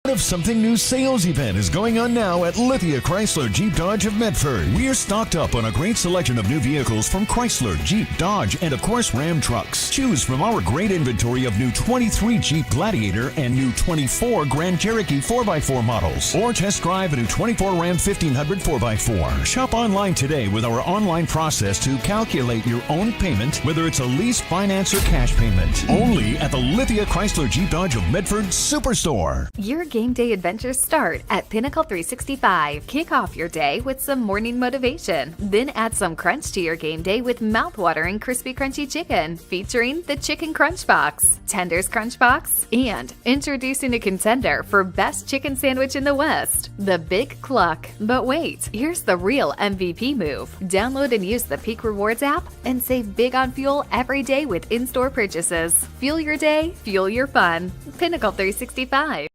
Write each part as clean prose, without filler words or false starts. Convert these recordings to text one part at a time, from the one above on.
Of Something New sales event is going on now at Lithia Chrysler Jeep Dodge of Medford. We're stocked up on a great selection of new vehicles from Chrysler, Jeep, Dodge, and of course Ram trucks. Choose from our great inventory of new 23 Jeep Gladiator and new 24 Grand Cherokee 4x4 models. Or test drive a new 24 Ram 1500 4x4. Shop online today with our online process to calculate your own payment, whether it's a lease, finance, or cash payment. Only at the Lithia Chrysler Jeep Dodge of Medford Superstore. Your game day adventures start at Pinnacle 365. Kick off your day with some morning motivation. Then add some crunch to your game day with mouth-watering crispy crunchy chicken, featuring the Chicken Crunch Box, Tender's Crunch Box, and introducing a contender for best chicken sandwich in the West, the Big Cluck. But wait, here's the real MVP move. Download and use the Peak Rewards app and save big on fuel every day with in-store purchases. Fuel your day, fuel your fun. Pinnacle 365.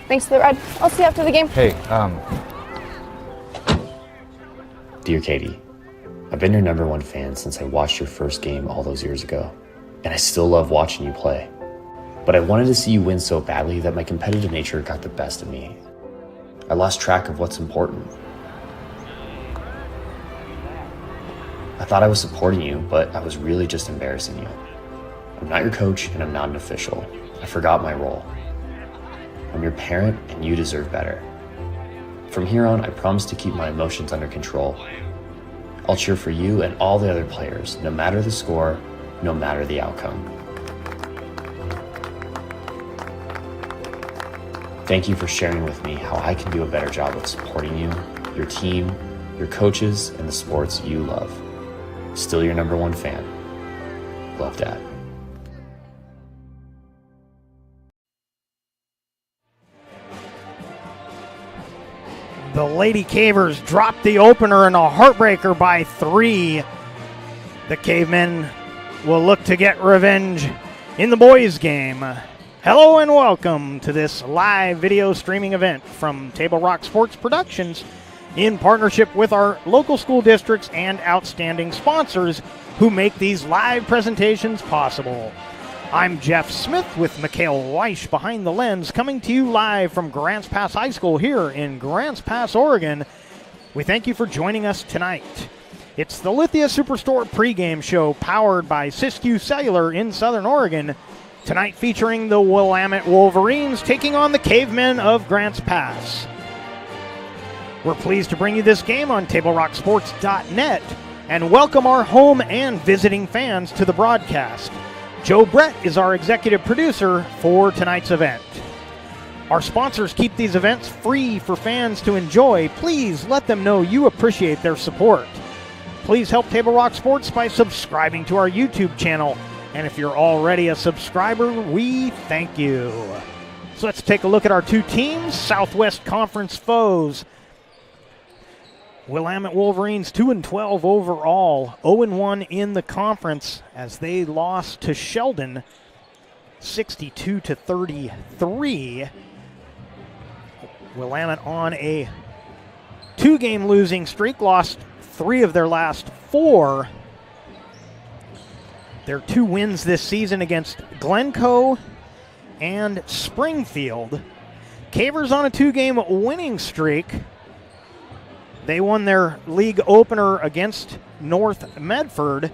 Thanks for the ride. I'll see you after the game. Hey, Dear Katie, I've been your #1 fan since I watched your first game all those years ago, and I still love watching you play. But I wanted to see you win so badly that my competitive nature got the best of me. I lost track of what's important. I thought I was supporting you, but I was really just embarrassing you. I'm not your coach, and I'm not an official. I forgot my role. I'm your parent, and you deserve better. From here on, I promise to keep my emotions under control. I'll cheer for you and all the other players, no matter the score, no matter the outcome. Thank you for sharing with me how I can do a better job of supporting you, your team, your coaches, and the sports you love. Still your #1 fan. Love, Dad. The Lady Cavers dropped the opener in a heartbreaker by 3. The Cavemen will look to get revenge in the boys' game. Hello and welcome to this live video streaming event from Table Rock Sports Productions in partnership with our local school districts and outstanding sponsors who make these live presentations possible. I'm Jeff Smith with Mikhail Weish behind the lens, coming to you live from Grants Pass High School here in Grants Pass, Oregon. We thank you for joining us tonight. It's the Lithia Superstore pregame show powered by Siskiyou Cellular in Southern Oregon. Tonight featuring the Willamette Wolverines taking on the Cavemen of Grants Pass. We're pleased to bring you this game on TableRockSports.net and welcome our home and visiting fans to the broadcast. Joe Brett is our executive producer for tonight's event. Our sponsors keep these events free for fans to enjoy. Please let them know you appreciate their support. Please help Table Rock Sports by subscribing to our YouTube channel. And if you're already a subscriber, we thank you. So let's take a look at our two teams, Southwest Conference foes. Willamette Wolverines 2-12 overall, 0-1 in the conference as they lost to Sheldon 62-33. Willamette on a 2-game losing streak, lost 3 of their last 4. Their 2 wins this season against Glencoe and Springfield. Cavers on a 2-game winning streak. They won their league opener against North Medford.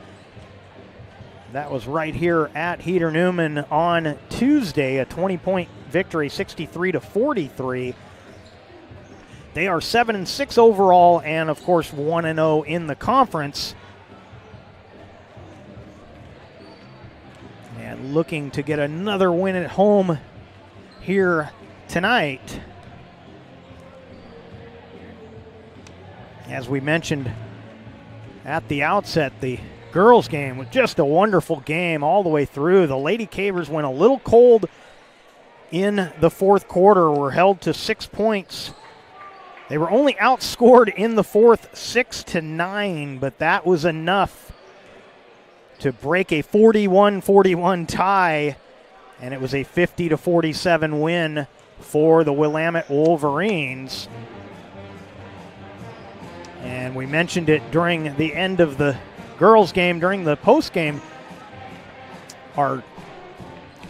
That was right here at Heater Newman on Tuesday, a 20-point victory, 63-43. They are 7-6 overall and, of course, 1-0 in the conference. And looking to get another win at home here tonight. As we mentioned at the outset, the girls' game was just a wonderful game all the way through. The Lady Cavers went a little cold in the fourth quarter, were held to 6 points. They were only outscored in the fourth 6-9, but that was enough to break a 41-41 tie, and it was a 50-47 win for the Willamette Wolverines. And we mentioned it during the end of the girls' game, during the post game. our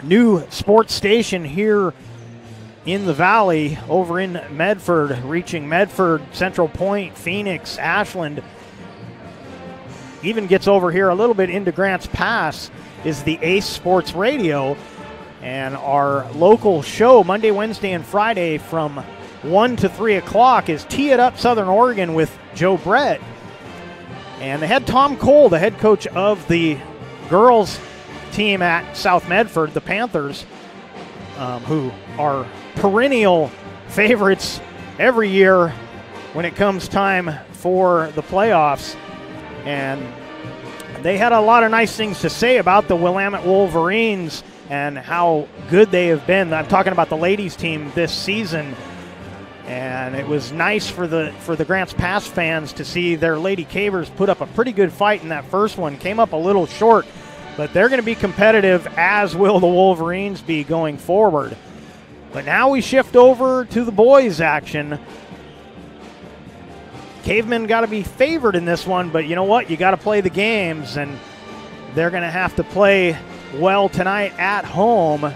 new sports station here in the valley over in Medford, reaching Medford, Central Point, Phoenix, Ashland, even gets over here a little bit into Grants Pass, is the Ace Sports Radio. And our local show Monday, Wednesday, and Friday from 1 to 3 o'clock is Tee It Up Southern Oregon with Joe Brett. And they had Tom Cole, the head coach of the girls team at South Medford, the Panthers, who are perennial favorites every year when it comes time for the playoffs. And they had a lot of nice things to say about the Willamette Wolverines and how good they have been. I'm talking about the ladies team this season. And it was nice for the Grants Pass fans to see their Lady Cavers put up a pretty good fight in that first one. Came up a little short, but they're going to be competitive, as will the Wolverines be going forward. But now we shift over to the boys' action. Cavemen got to be favored in this one, but you know what? You got to play the games, and they're going to have to play well tonight at home.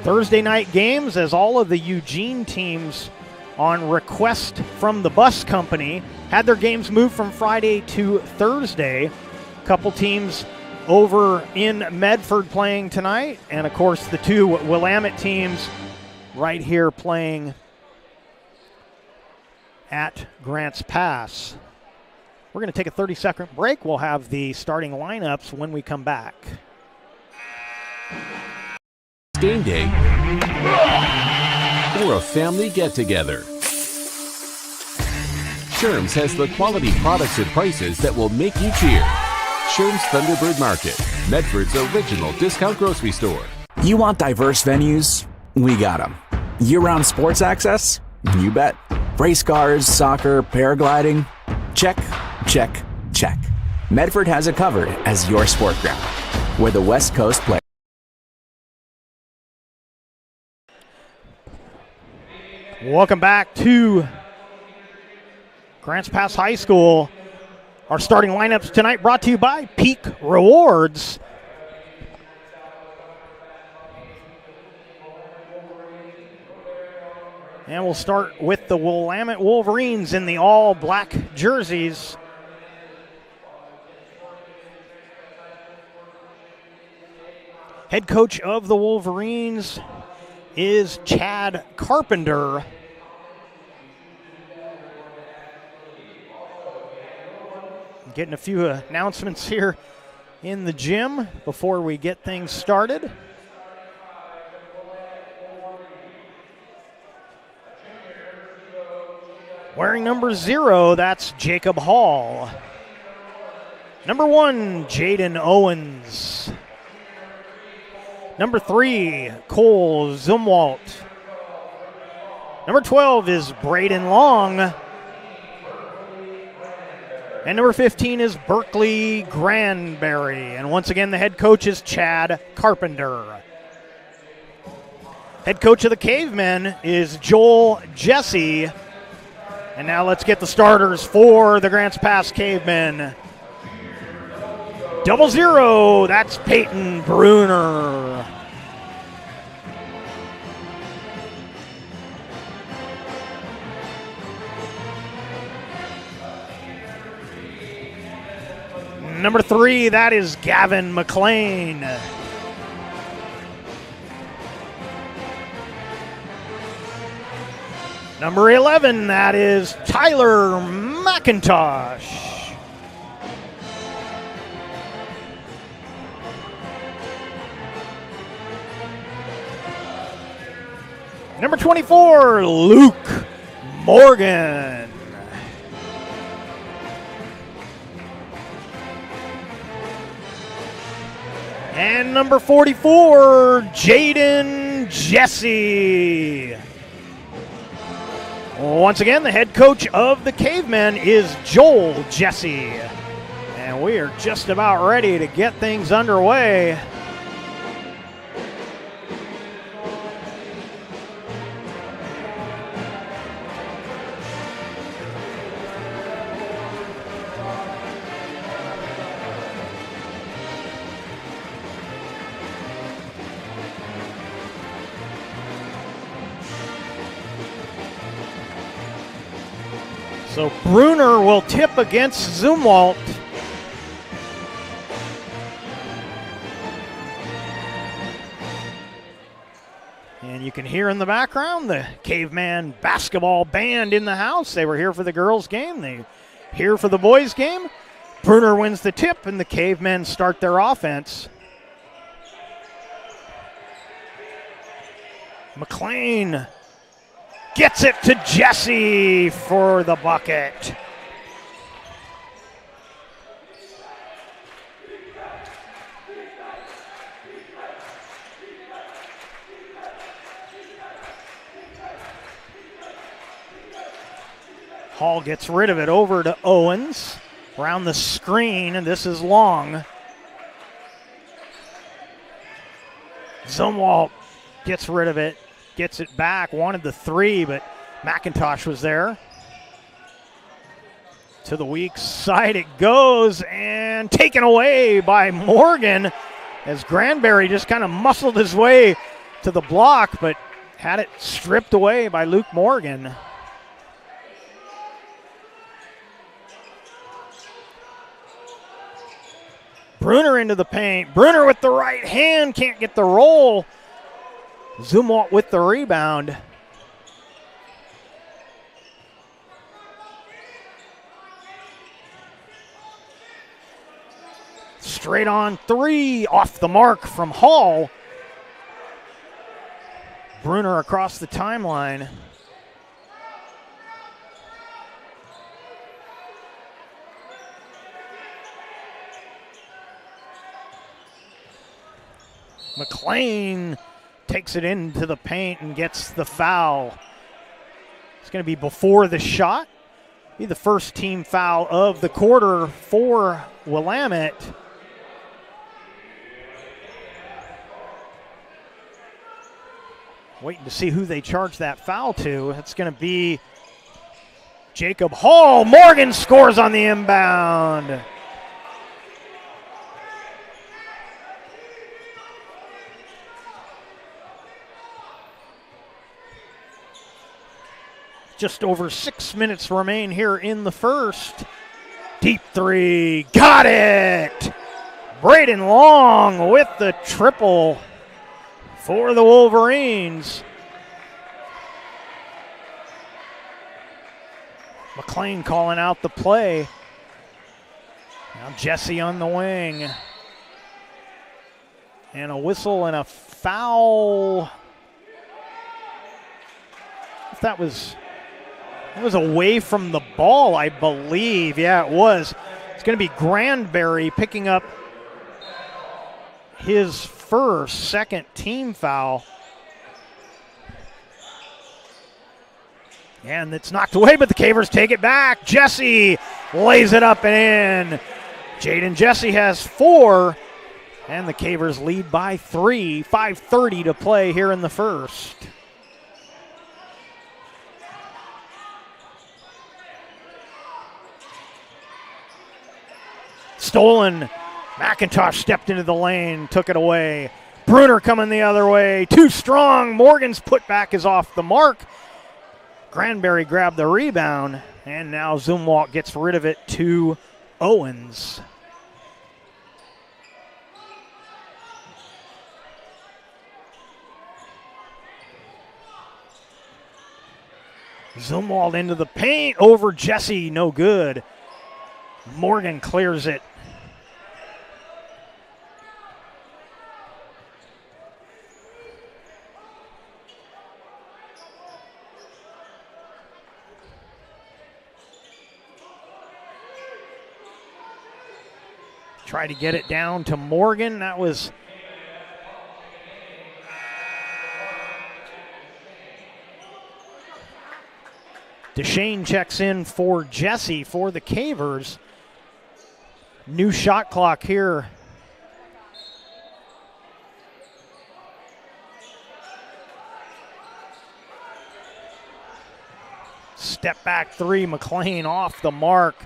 Thursday night games, as all of the Eugene teams, on request from the bus company, had their games moved from Friday to Thursday. A couple teams over in Medford playing tonight, and of course the two Willamette teams right here playing at Grants Pass. We're going to take a 30-second break. We'll have the starting lineups when we come back. Game day or a family get-together. Sherm's has the quality products and prices that will make you cheer. Sherm's Thunderbird Market, Medford's original discount grocery store. You want diverse venues? We got them. Year-round sports access? You bet. Race cars, soccer, paragliding? Check, check, check. Medford has it covered as your sport ground, where the West Coast plays. Welcome back to Grants Pass High School. Our starting lineups tonight brought to you by Peak Rewards. And we'll start with the Willamette Wolverines in the all-black jerseys. Head coach of the Wolverines is Chad Carpenter. Getting a few announcements here in the gym before we get things started. Wearing number 0, that's Jacob Hall. Number 1, Jaden Owens. Number 3, Cole Zumwalt. Number 12 is Braden Long. And number 15 is Berkeley Granberry. And once again, the head coach is Chad Carpenter. Head coach of the Cavemen is Joel Jesse. And now let's get the starters for the Grants Pass Cavemen. 00, that's Peyton Bruner. Number 3, that is Gavin McLean. Number 11, that is Tyler McIntosh. Number 24, Luke Morgan. And number 44, Jaden Jesse. Once again, the head coach of the Cavemen is Joel Jesse. And we are just about ready to get things underway. So Bruner will tip against Zumwalt. And you can hear in the background the Caveman basketball band in the house. They were here for the girls' game. They're here for the boys' game. Bruner wins the tip, and the Cavemen start their offense. McLean gets it to Jesse for the bucket. Hall gets rid of it over to Owens. Around the screen, and this is long. Zumwalt gets rid of it, gets it back, wanted the three, but McIntosh was there. To the weak side it goes, and taken away by Morgan as Granberry just kind of muscled his way to the block, but had it stripped away by Luke Morgan. Bruner into the paint. Bruner with the right hand, can't get the roll. Zumwalt with the rebound. Straight on three, off the mark from Hall. Bruner across the timeline. McLean takes it into the paint and gets the foul. It's going to be before the shot. Be the first team foul of the quarter for Willamette. Waiting to see who they charge that foul to. It's going to be Jacob Hall. Morgan scores on the inbound. Just over 6 minutes remain here in the first. Deep three, got it! Braden Long with the triple for the Wolverines. McLean calling out the play. Now Jesse on the wing. And a whistle and a foul. If that was away from the ball, I believe. Yeah, it was. It's going to be Granberry picking up his second team foul. And it's knocked away, but the Cavers take it back. Jesse lays it up and in. Jaden Jesse has 4, and the Cavers lead by 3. 5:30 to play here in the first. Stolen. McIntosh stepped into the lane, took it away. Bruner coming the other way. Too strong. Morgan's putback is off the mark. Granberry grabbed the rebound, and now Zumwalt gets rid of it to Owens. Zumwalt into the paint over Jesse, no good. Morgan clears it. Try to get it down to Morgan. That was Deshane checks in for Jesse for the Cavers. New shot clock here. Step back three, McLean off the mark.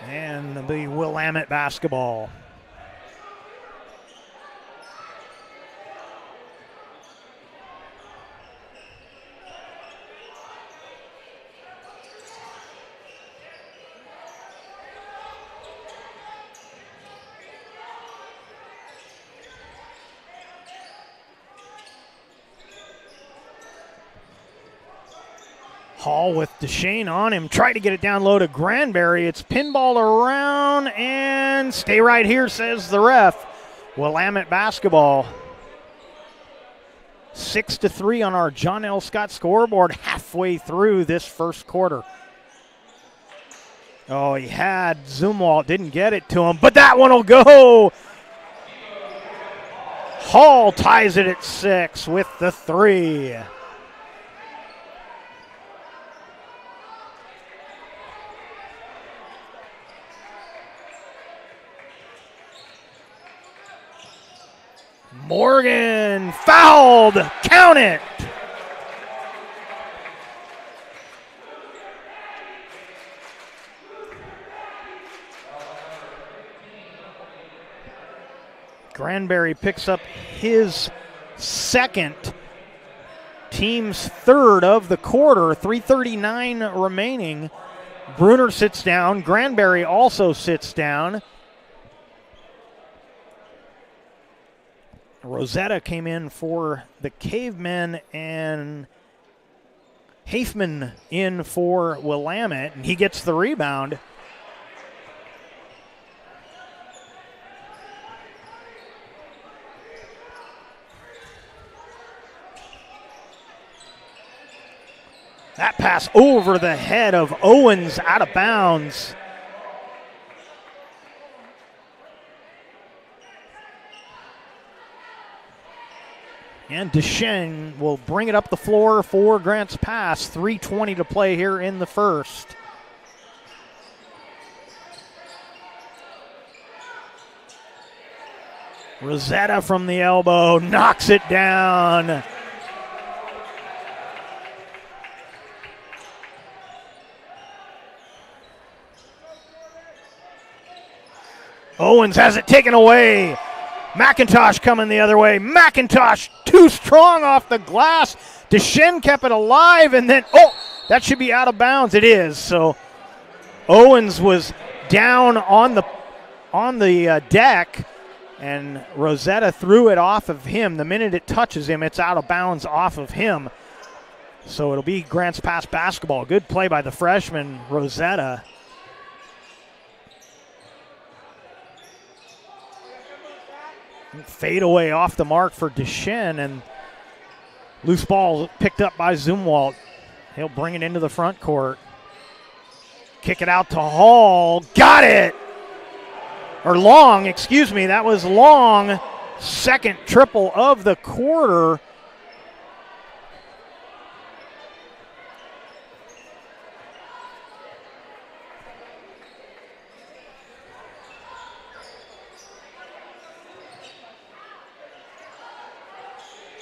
And the Willamette basketball. Hall with Deshane on him. Try to get it down low to Granberry. It's pinballed around and stay right here, says the ref. Willamette basketball. 6-3 on our John L. Scott scoreboard halfway through this first quarter. Oh, he had Zumwalt, didn't get it to him, but that one will go. Hall ties it at 6 with the 3. Morgan fouled. Count it. Granberry picks up his second, team's third of the quarter. 3:39 remaining. Bruner sits down. Granberry also sits down. Rosetta came in for the Cavemen and Hafman in for Willamette, and he gets the rebound. That pass over the head of Owens, out of bounds. And Deshane will bring it up the floor for Grants Pass. 3:20 to play here in the first. Rosetta from the elbow knocks it down. Owens has it taken away. McIntosh coming the other way. McIntosh too strong off the glass. Deshane kept it alive, and then, that should be out of bounds. It is. So Owens was down on the deck, and Rosetta threw it off of him. The minute it touches him, it's out of bounds off of him. So it'll be Grants Pass basketball. Good play by the freshman, Rosetta. Fade away off the mark for Deshane, and loose ball picked up by Zumwalt. He'll bring it into the front court. Kick it out to Hall. Got it! Or Long, excuse me. That was Long. Second triple of the quarter.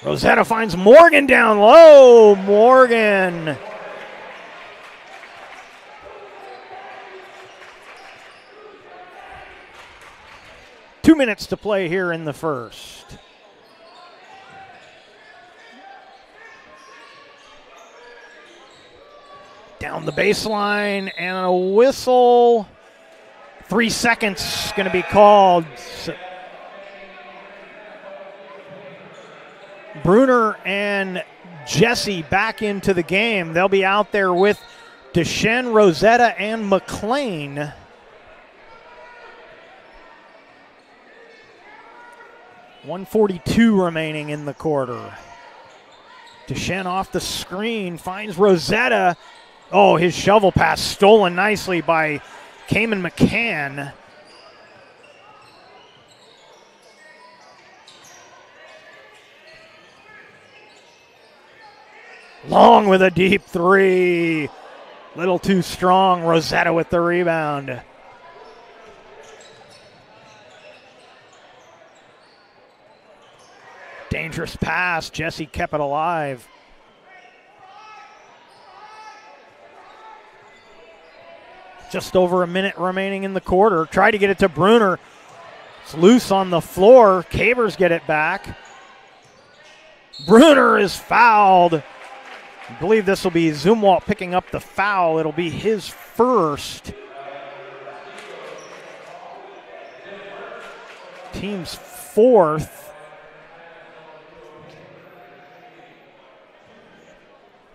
Rosetta finds Morgan down low. Morgan. Two minutes to play here in the first. Down the baseline and a whistle. 3 seconds going to be called. Bruner and Jesse back into the game. They'll be out there with Deshane, Rosetta, and McLean. .142 remaining in the quarter. Deshane off the screen, finds Rosetta. Oh, his shovel pass stolen nicely by Kamen McCann. Long with a deep three. Little too strong. Rosetta with the rebound. Dangerous pass. Jesse kept it alive. Just over a minute remaining in the quarter. Try to get it to Bruner. It's loose on the floor. Cavers get it back. Bruner is fouled. I believe this will be Zumwalt picking up the foul. It'll be his first. Team's fourth.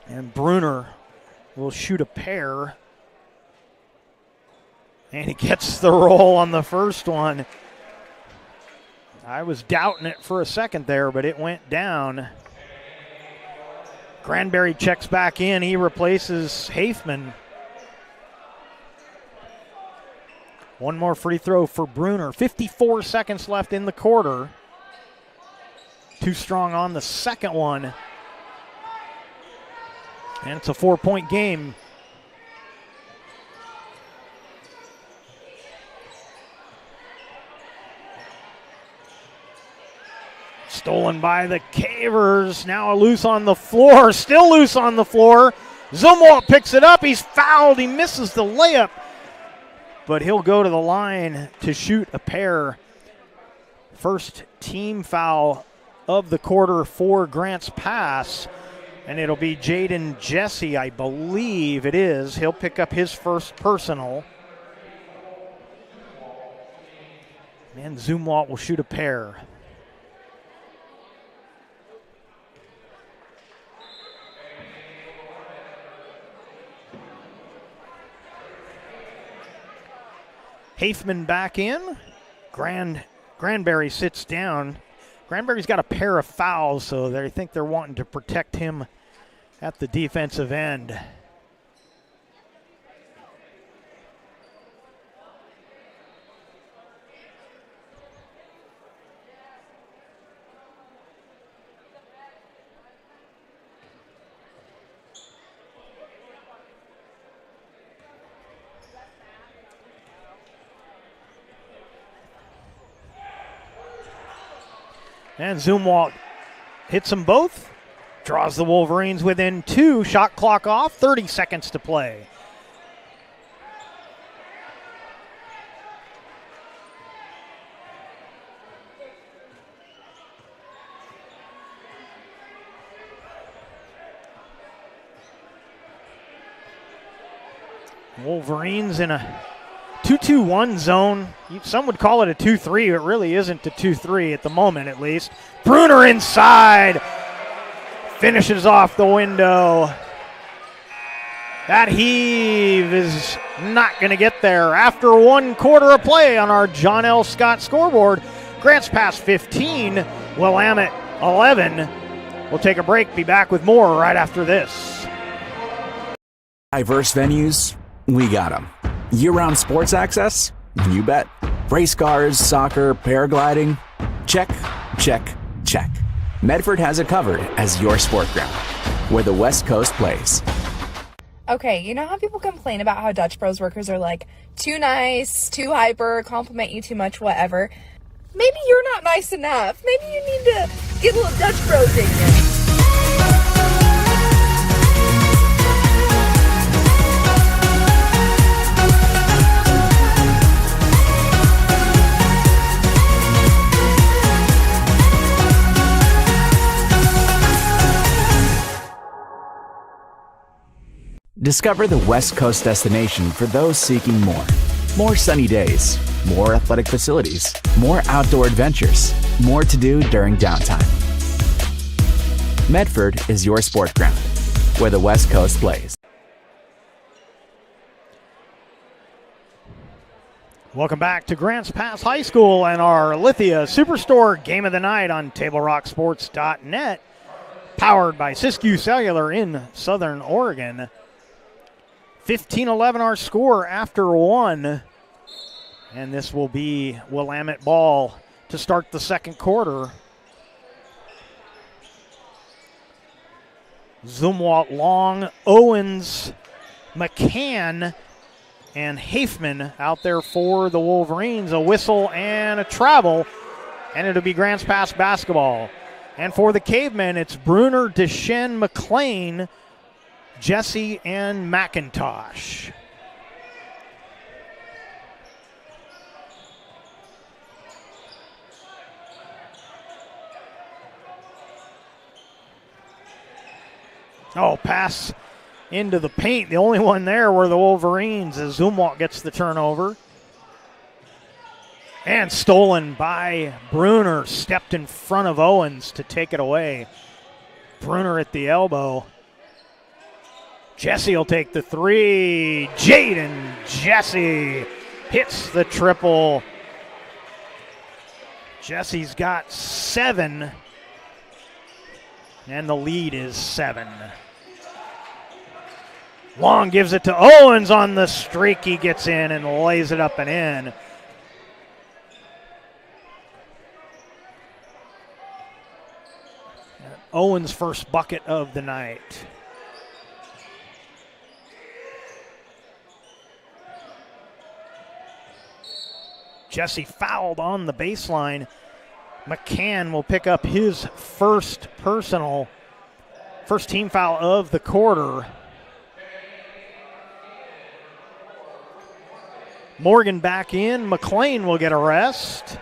And Bruner will shoot a pair. And he gets the roll on the first one. I was doubting it for a second there, but it went down. Granberry checks back in. He replaces Hafman. One more free throw for Bruner. 54 seconds left in the quarter. Too strong on the second one. And it's a 4-point game. Stolen by the Cavers. Now loose on the floor. Still loose on the floor. Zumwalt picks it up. He's fouled. He misses the layup. But he'll go to the line to shoot a pair. First team foul of the quarter for Grants Pass. And it'll be Jaden Jesse, I believe it is. He'll pick up his first personal. And Zumwalt will shoot a pair. Hafman back in. Granberry sits down. Granberry's got a pair of fouls, so they think they're wanting to protect him at the defensive end. And Zumwalt hits them both. Draws the Wolverines within 2. Shot clock off. 30 seconds to play. Wolverines in a 2-2-1 zone. Some would call it a 2-3. It really isn't a 2-3 at the moment, at least. Bruner inside. Finishes off the window. That heave is not going to get there. After 1 quarter of play on our John L. Scott scoreboard, Grants Pass 15, Willamette 11. We'll take a break. Be back with more right after this. Diverse venues, we got them. Year-round sports access? You bet. Race cars, soccer, paragliding? Check, check, check. Medford has it covered as your sport ground, where the West Coast plays. Okay, you know how people complain about how Dutch Bros workers are like too nice, too hyper, compliment you too much, whatever? Maybe you're not nice enough. Maybe you need to get a little Dutch Bros in you. Discover the West Coast destination for those seeking more. More sunny days, more athletic facilities, more outdoor adventures, more to do during downtime. Medford is your sport ground, where the West Coast plays. Welcome back to Grants Pass High School and our Lithia Superstore Game of the Night on TableRockSports.net, powered by Siskiyou Cellular in Southern Oregon. 15-11 our score after 1. And this will be Willamette ball to start the second quarter. Zumwalt long, Owens, McCann, and Hafman out there for the Wolverines. A whistle and a travel, and it'll be Grants Pass basketball. And for the Cavemen, it's Bruner, Deschen, McLean, Jesse, and McIntosh. Oh, pass into the paint. The only one there were the Wolverines as Zumwalt gets the turnover. And stolen by Bruner. Stepped in front of Owens to take it away. Bruner at the elbow. Jesse will take the three. Jaden Jesse hits the triple. Jesse's got 7, and the lead is 7. Long gives it to Owens on the streak. He gets in and lays it up and in. Owens' first bucket of the night. Jesse fouled on the baseline. McCann will pick up his first team foul of the quarter. Morgan back in. McLean will get a rest.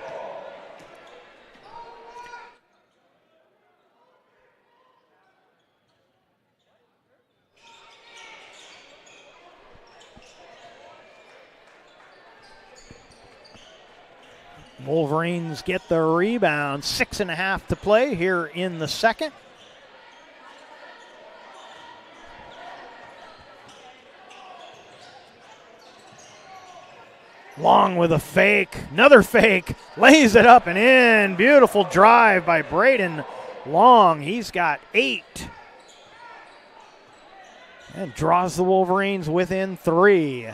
Wolverines get the rebound. 6.5 to play here in the second. Long with a fake, another fake, lays it up and in. Beautiful drive by Braden Long. He's got 8. And draws the Wolverines within 3.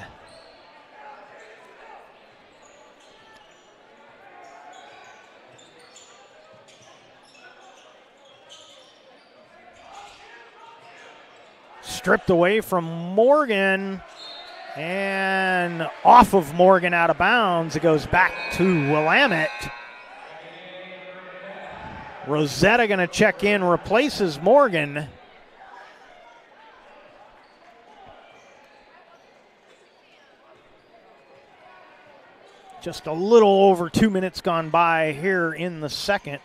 Stripped away from Morgan. And off of Morgan, out of bounds. It goes back to Willamette. Rosetta going to check in, replaces Morgan. Just a little over 2 minutes gone by here in the second.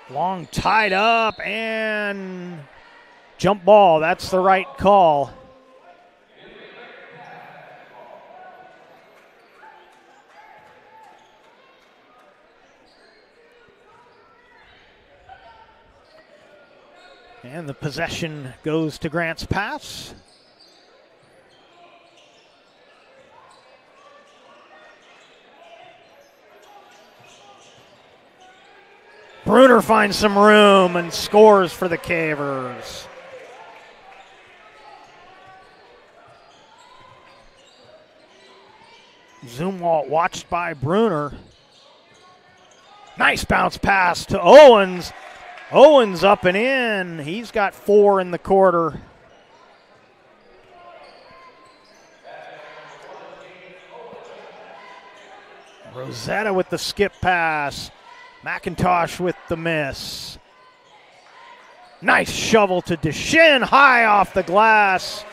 Long tied up and jump ball. That's the right call. And the possession goes to Grant's pass. Bruner finds some room and scores for the Cavers. Zumwalt watched by Bruner. Nice bounce pass to Owens. Owens up and in. He's got 4 in the quarter. Rosetta with the skip pass. McIntosh with the miss. Nice shovel to Deschênes, high off the glass.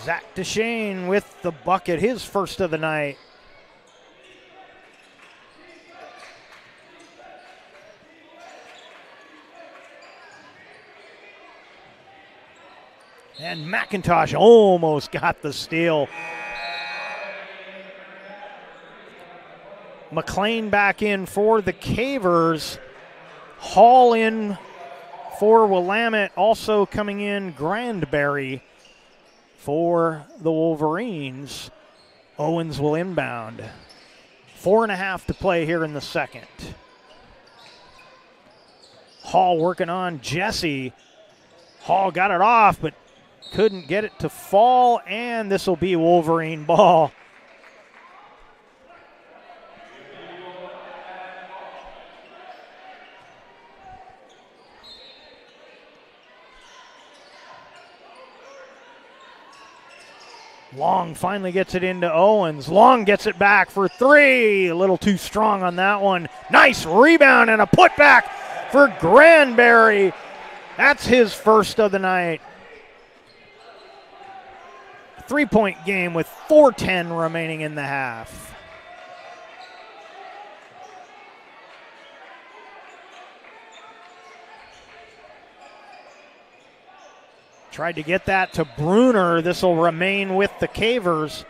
Zach Deschênes with the bucket, his first of the night. And McIntosh almost got the steal. McLean back in for the Cavers. Hall in for Willamette. Also coming in Grandberry for the Wolverines. Owens will inbound. 4.5 to play here in the second. Hall working on Jesse. Hall got it off, but couldn't get it to fall, and this will be Wolverine ball. Long finally gets it into Owens. Long gets it back for 3. A little too strong on that one. Nice rebound and a putback for Granberry. That's his first of the night. 3-point game with 4:10 remaining in the half. Tried to get that to Bruner. This will remain with the Cavers.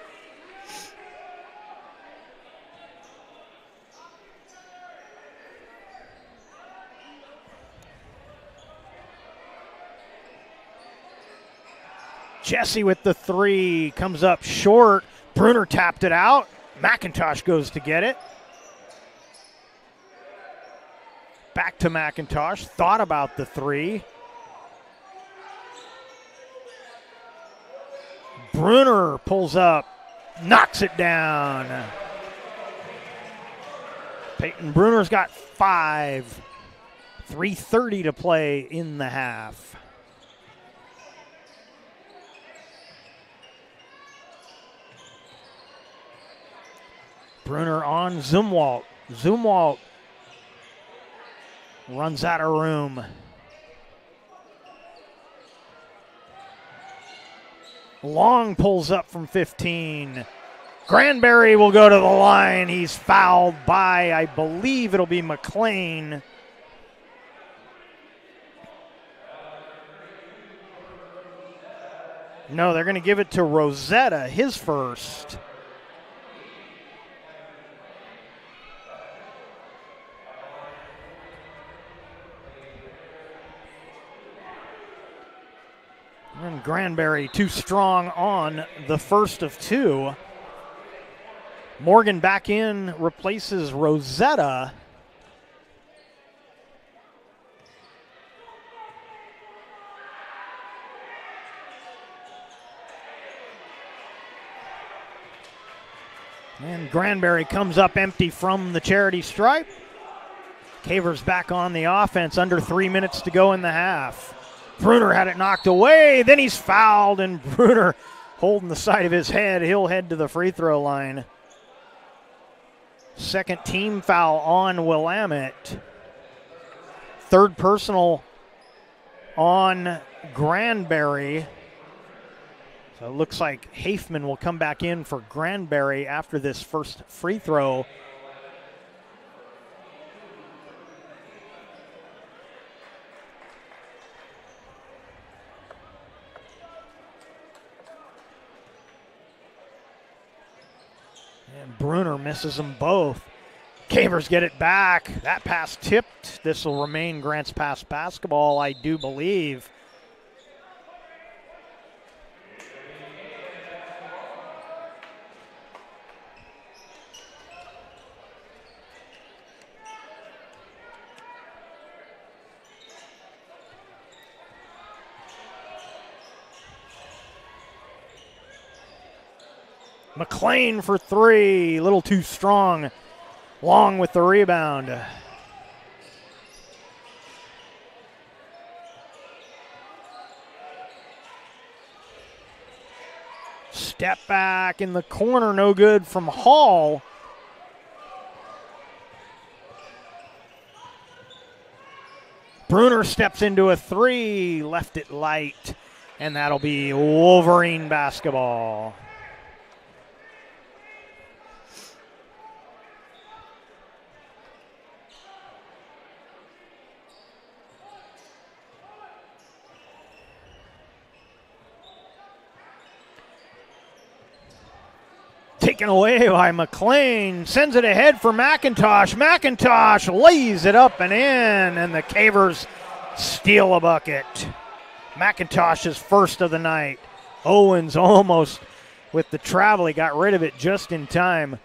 Jesse with the three, comes up short. Bruner tapped it out. McIntosh goes to get it. Back to McIntosh, thought about the three. Bruner pulls up, knocks it down. Peyton Bruner's got 5. 3:30 to play in the half. Bruner on Zumwalt. Zumwalt runs out of room. Long pulls up from 15. Granberry will go to the line. He's fouled by, I believe it'll be McLean. No, they're going to give it to Rosetta, his first. And Granberry too strong on the first of 2. Morgan back in, replaces Rosetta. And Granberry comes up empty from the charity stripe. Cavers back on the offense, under 3 minutes to go in the half. Bruner had it knocked away, then he's fouled, and Bruner holding the side of his head. He'll head to the free throw line. Second team foul on Willamette. Third personal on Granberry. So it looks like Hafman will come back in for Granberry after this first free throw. And Bruner misses them both. Cavers get it back. That pass tipped. This will remain Grants Pass basketball, I do believe. McLean for 3, a little too strong. Long with the rebound. Step back in the corner, no good from Hall. Bruner steps into a 3, left it light, and that'll be Wolverine basketball. Taken away by McLean, sends it ahead for McIntosh. McIntosh lays it up and in, and the Cavers steal a bucket. McIntosh's first of the night. Owens almost with the travel. He got rid of it just in time.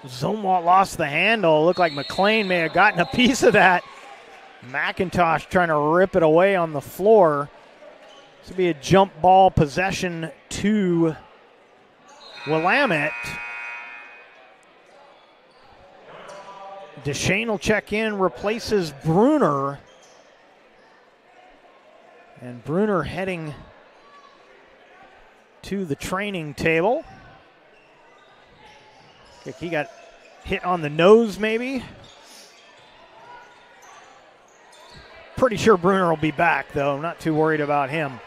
Zumwalt lost the handle. Looked like McLean may have gotten a piece of that. McIntosh trying to rip it away on the floor. This will be a jump ball possession to Willamette. Deshane will check in, replaces Bruner. And Bruner heading to the training table. He got hit on the nose maybe. Pretty sure Bruner will be back, though. I'm not too worried about him.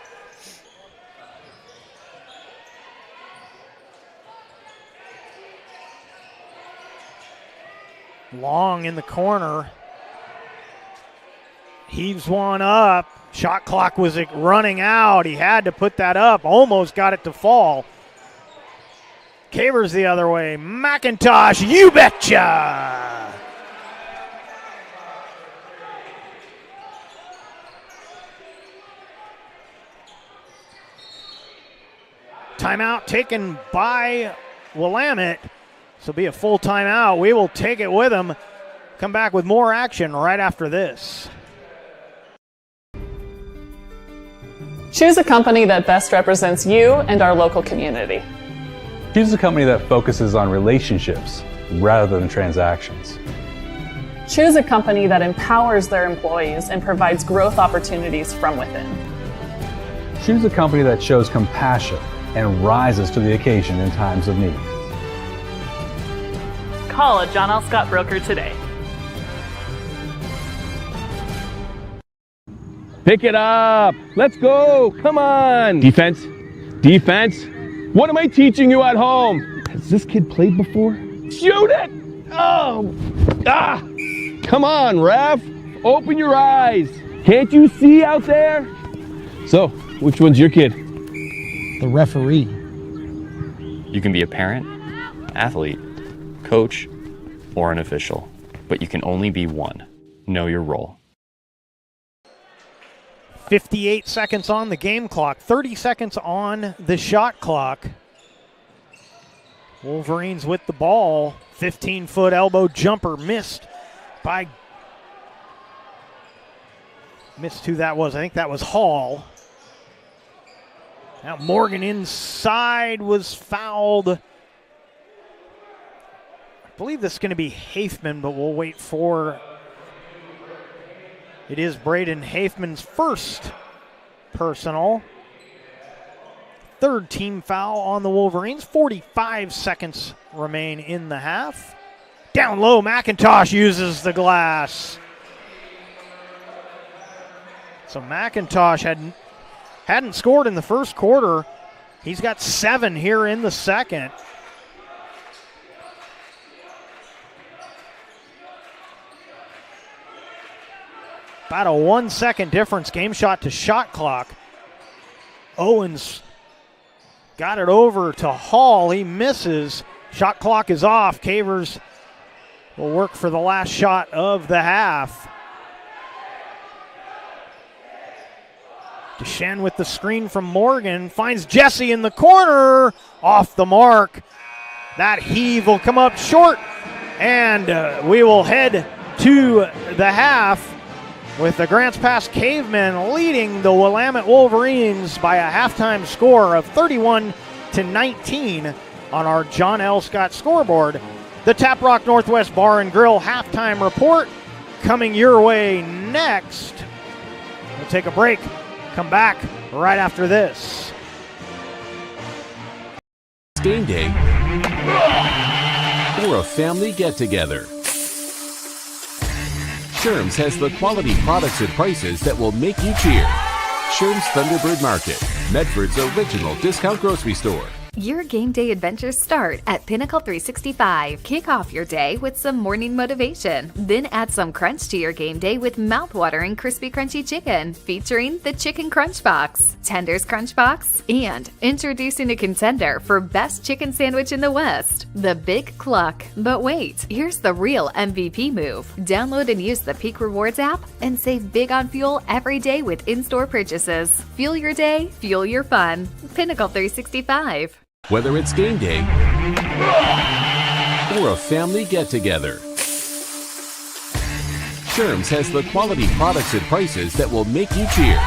Long in the corner. Heaves one up. Shot clock was running out. He had to put that up. Almost got it to fall. Cavers the other way. McIntosh, you betcha! Timeout taken by Willamette. This will be a full timeout. We will take it with them. Come back with more action right after this. Choose a company that best represents you and our local community. Choose a company that focuses on relationships rather than transactions. Choose a company that empowers their employees and provides growth opportunities from within. Choose a company that shows compassion and rises to the occasion in times of need. Call a John L. Scott broker today. Pick it up. Let's go. Come on. Defense. Defense. What am I teaching you at home? Has this kid played before? Shoot it. Oh. Ah. Come on, ref. Open your eyes. Can't you see out there? So, which one's your kid? The referee. You can be a parent, athlete, coach, or an official, but you can only be one. Know your role. 58 seconds on the game clock, 30 seconds on the shot clock. Wolverines with the ball. 15-foot elbow jumper missed who that was. I think that was Hall. Now Morgan inside was fouled. I believe this is going to be Hafman, but we'll wait for... It is Braden Hafman's first personal. Third team foul on the Wolverines. 45 seconds remain in the half. Down low, McIntosh uses the glass. So McIntosh hadn't scored in the first quarter. He's got 7 here in the second. About a 1 second difference, game shot to shot clock. Owens got it over to Hall. He misses. Shot clock is off. Cavers will work for the last shot of the half. Deschen with the screen from Morgan. Finds Jesse in the corner. Off the mark. That heave will come up short. And we will head to the half with the Grants Pass Cavemen leading the Willamette Wolverines by a halftime score of 31-19 on our John L. Scott scoreboard. The Tap Rock Northwest Bar and Grill halftime report coming your way next. We'll take a break, come back right after this. Game day or a family get-together. Sherm's has the quality products and prices that will make you cheer. Sherm's Thunderbird Market, Medford's original discount grocery store. Your game day adventures start at Pinnacle 365. Kick off your day with some morning motivation. Then add some crunch to your game day with mouth-watering crispy crunchy chicken, featuring the Chicken Crunch Box, Tender's Crunch Box, and introducing a contender for best chicken sandwich in the West, the Big Cluck. But wait, here's the real MVP move. Download and use the Peak Rewards app and save big on fuel every day with in-store purchases. Fuel your day, fuel your fun. Pinnacle 365. Whether it's game day or a family get-together, Sherm's has the quality products and prices that will make you cheer.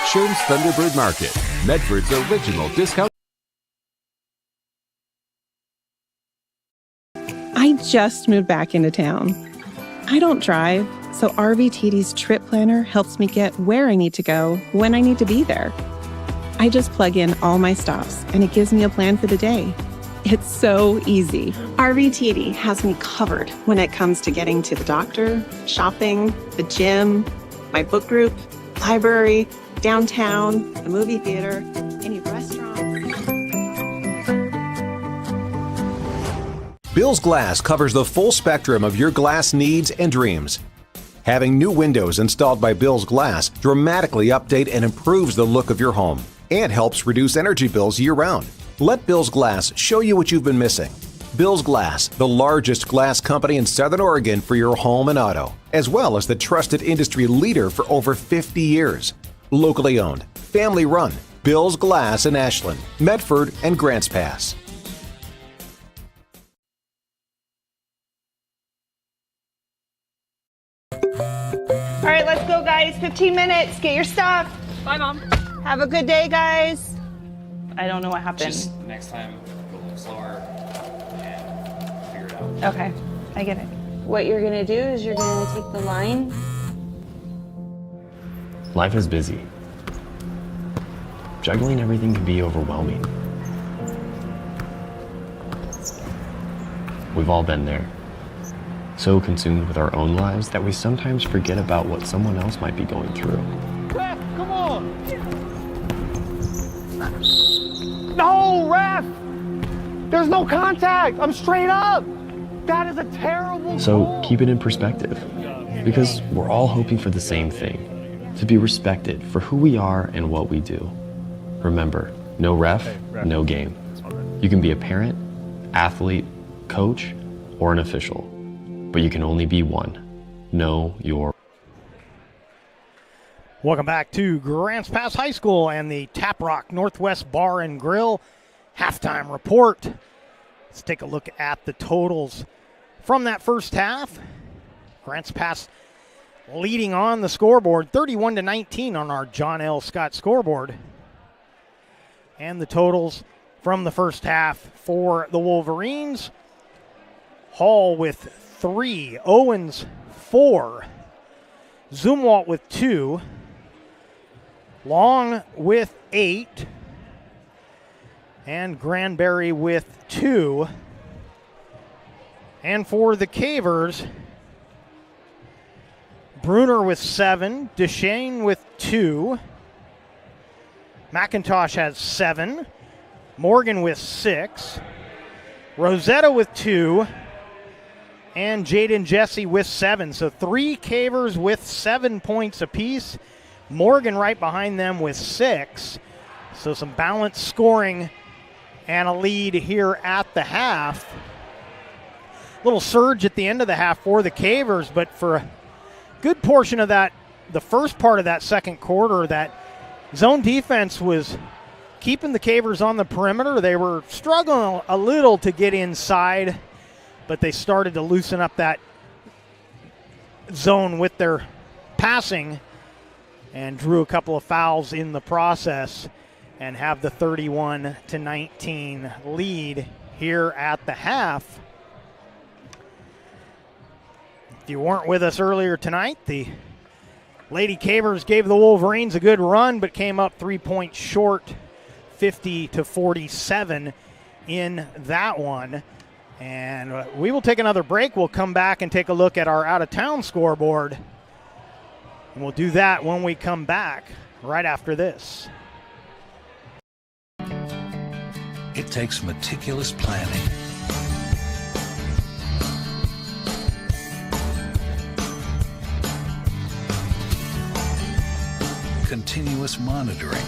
Sherm's Thunderbird Market, Medford's original discount. I just moved back into town. I don't drive, so RVTD's trip planner helps me get where I need to go when I need to be there. I just plug in all my stops and it gives me a plan for the day. It's so easy. RVTD has me covered when it comes to getting to the doctor, shopping, the gym, my book group, library, downtown, the movie theater, any restaurants. Bill's Glass covers the full spectrum of your glass needs and dreams. Having new windows installed by Bill's Glass dramatically update and improves the look of your home and helps reduce energy bills year-round. Let Bill's Glass show you what you've been missing. Bill's Glass, the largest glass company in Southern Oregon for your home and auto, as well as the trusted industry leader for over 50 years. Locally owned, family run, Bill's Glass in Ashland, Medford, and Grants Pass. All right, let's go, guys. 15 minutes. Get your stuff. Bye, Mom. Have a good day, guys. I don't know what happened. Just next time, go a little slower and figure it out. Okay, I get it. What you're gonna do is you're gonna take the line. Life is busy. Juggling everything can be overwhelming. We've all been there. So consumed with our own lives that we sometimes forget about what someone else might be going through. Ref, come on! No, ref! There's no contact! I'm straight up! That is a terrible So goal. keep it in perspective, because we're all hoping for the same thing, to be respected for who we are and what we do. Remember, no ref, no game. You can be a parent, athlete, coach, or an official, but you can only be one. Know your... Welcome back to Grants Pass High School and the Tap Rock Northwest Bar and Grill halftime report. Let's take a look at the totals from that first half. Grants Pass leading on the scoreboard, 31-19 on our John L. Scott scoreboard. And the totals from the first half for the Wolverines. Hall with 3, Owens 4, Zumwalt with 2, Long with 8, and Granberry with 2. And for the Cavers, Bruner with 7, Deshane with 2, McIntosh has 7, Morgan with 6, Rosetta with 2, and Jaden Jesse with 7. So 3 Cavers with 7 points apiece. Morgan right behind them with 6. So some balanced scoring and a lead here at the half. Little surge at the end of the half for the Cavers, but for a good portion of that, the first part of that second quarter, that zone defense was keeping the Cavers on the perimeter. They were struggling a little to get inside, but they started to loosen up that zone with their passing and drew a couple of fouls in the process and have the 31-19 lead here at the half. If you weren't with us earlier tonight, the Lady Cavers gave the Wolverines a good run but came up 3 points short, 50-47 in that one. And we will take another break. We'll come back and take a look at our out-of-town scoreboard. And we'll do that when we come back right after this. It takes meticulous planning, continuous monitoring,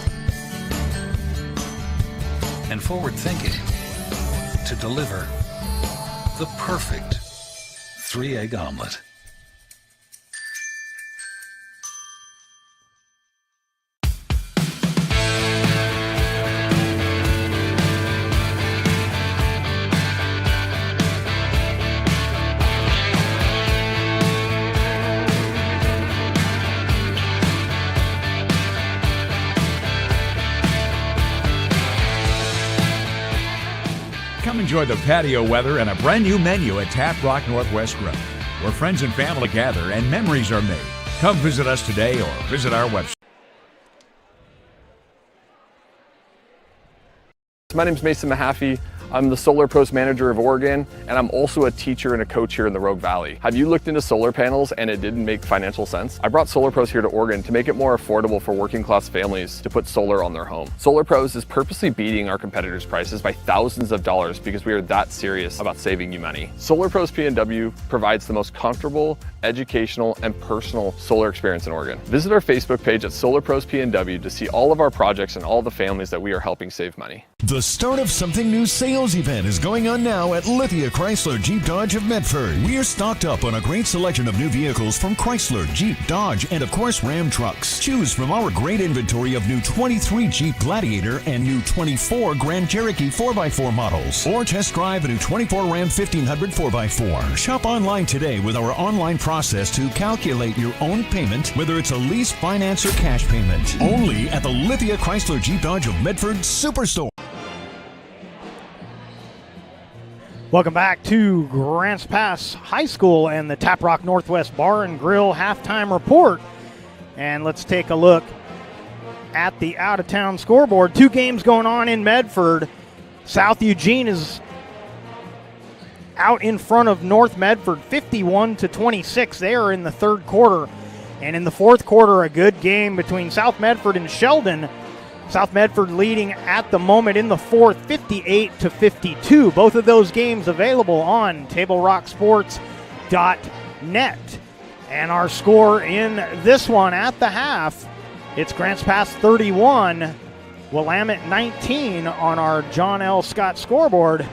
and forward thinking to deliver the perfect 3-egg omelet. Come enjoy the patio weather and a brand new menu at Tap Rock Northwest Grill, where friends and family gather and memories are made. Come visit us today or visit our website. My name is Mason Mahaffey. I'm the Solar Pros Manager of Oregon, and I'm also a teacher and a coach here in the Rogue Valley. Have you looked into solar panels and it didn't make financial sense? I brought Solar Pros here to Oregon to make it more affordable for working class families to put solar on their home. Solar Pros is purposely beating our competitors' prices by thousands of dollars because we are that serious about saving you money. Solar Pros PNW provides the most comfortable, educational, and personal solar experience in Oregon. Visit our Facebook page at Solar Pros PNW to see all of our projects and all the families that we are helping save money. The start of something new sales event is going on now at Lithia Chrysler Jeep Dodge of Medford. We're stocked up on a great selection of new vehicles from Chrysler, Jeep, Dodge, and of course Ram trucks. Choose from our great inventory of new 23 Jeep Gladiator and new 24 Grand Cherokee 4x4 models. Or test drive a new 24 Ram 1500 4x4. Shop online today with our online process to calculate your own payment, whether it's a lease, finance, or cash payment. Only at the Lithia Chrysler Jeep Dodge of Medford Superstore. Welcome back to Grants Pass High School and the Tap Rock Northwest Bar and Grill halftime report. And let's take a look at the out-of-town scoreboard. 2 games going on in Medford. South Eugene is out in front of North Medford, 51-26. They are in the third quarter. And in the fourth quarter, a good game between South Medford and Sheldon. South Medford leading at the moment in the fourth, 58-52. Both of those games available on TableRockSports.net. And our score in this one at the half, it's Grants Pass 31, Willamette 19 on our John L. Scott scoreboard.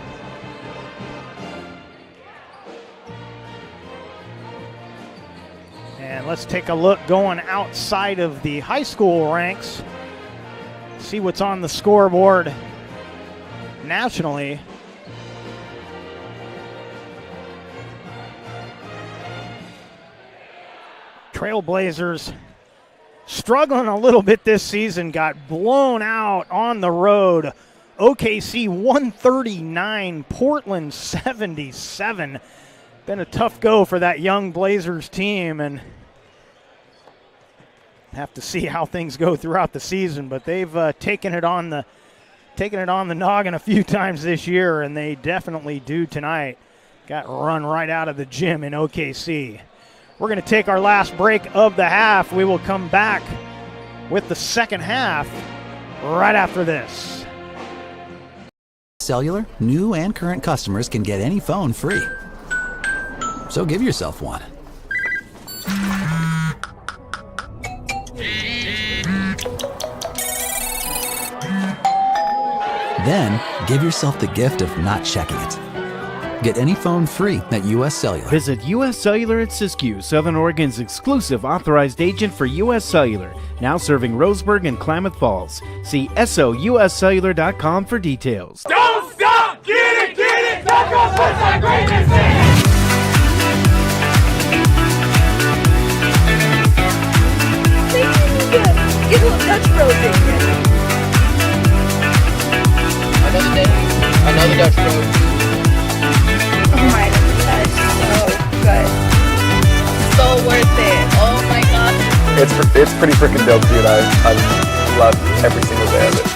And let's take a look going outside of the high school ranks. See what's on the scoreboard nationally. Trailblazers struggling a little bit this season, got blown out on the road. OKC 139, Portland 77. Been a tough go for that young Blazers team, and have to see how things go throughout the season, but they've taken it on the noggin a few times this year, and they definitely do tonight. Got run right out of the gym in OKC. We're going to take our last break of the half. We will come back with the second half right after this. Cellular, new and current customers can get any phone free. So give yourself one. Then, give yourself the gift of not checking it. Get any phone free at US Cellular. Visit US Cellular at Siskiyou, Southern Oregon's exclusive authorized agent for US Cellular, now serving Roseburg and Klamath Falls. See SOUScellular.com for details. Don't stop! Get it! That girl puts that greatness in! Get a little Dutch Bros in here. Another Dutch Bros. Oh my God, that's so good. So worth it. Oh my God. It's pretty freaking dope, dude. I love every single day of it.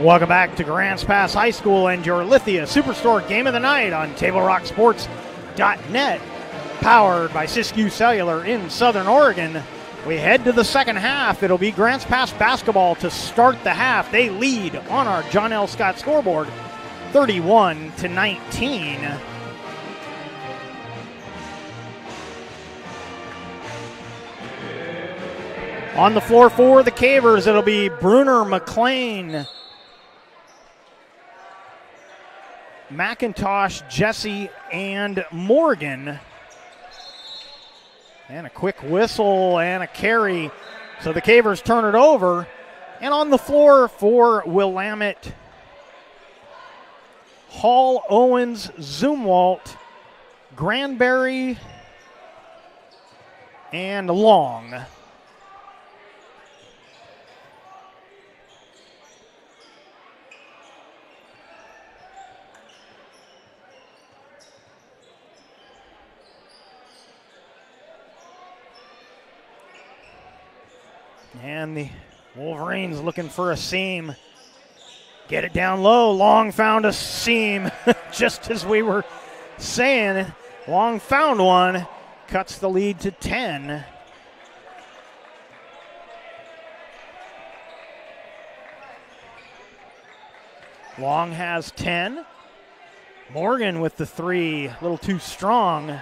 Welcome back to Grants Pass High School and your Lithia Superstore Game of the Night on TableRockSports.net, powered by Siskiyou Cellular in Southern Oregon. We head to the second half. It'll be Grants Pass basketball to start the half. They lead on our John L. Scott scoreboard, 31-19. On the floor for the Cavers, it'll be Bruner, McLean, McIntosh, Jesse, and Morgan. And a quick whistle and a carry. So the Cavers turn it over. And on the floor for Willamette, Hall, Owens, Zumwalt, Granberry, and Long. And the Wolverines looking for a seam. Get it down low. Long found a seam. Just as we were saying, Long found one. Cuts the lead to 10. Long has 10. Morgan with the three. A little too strong.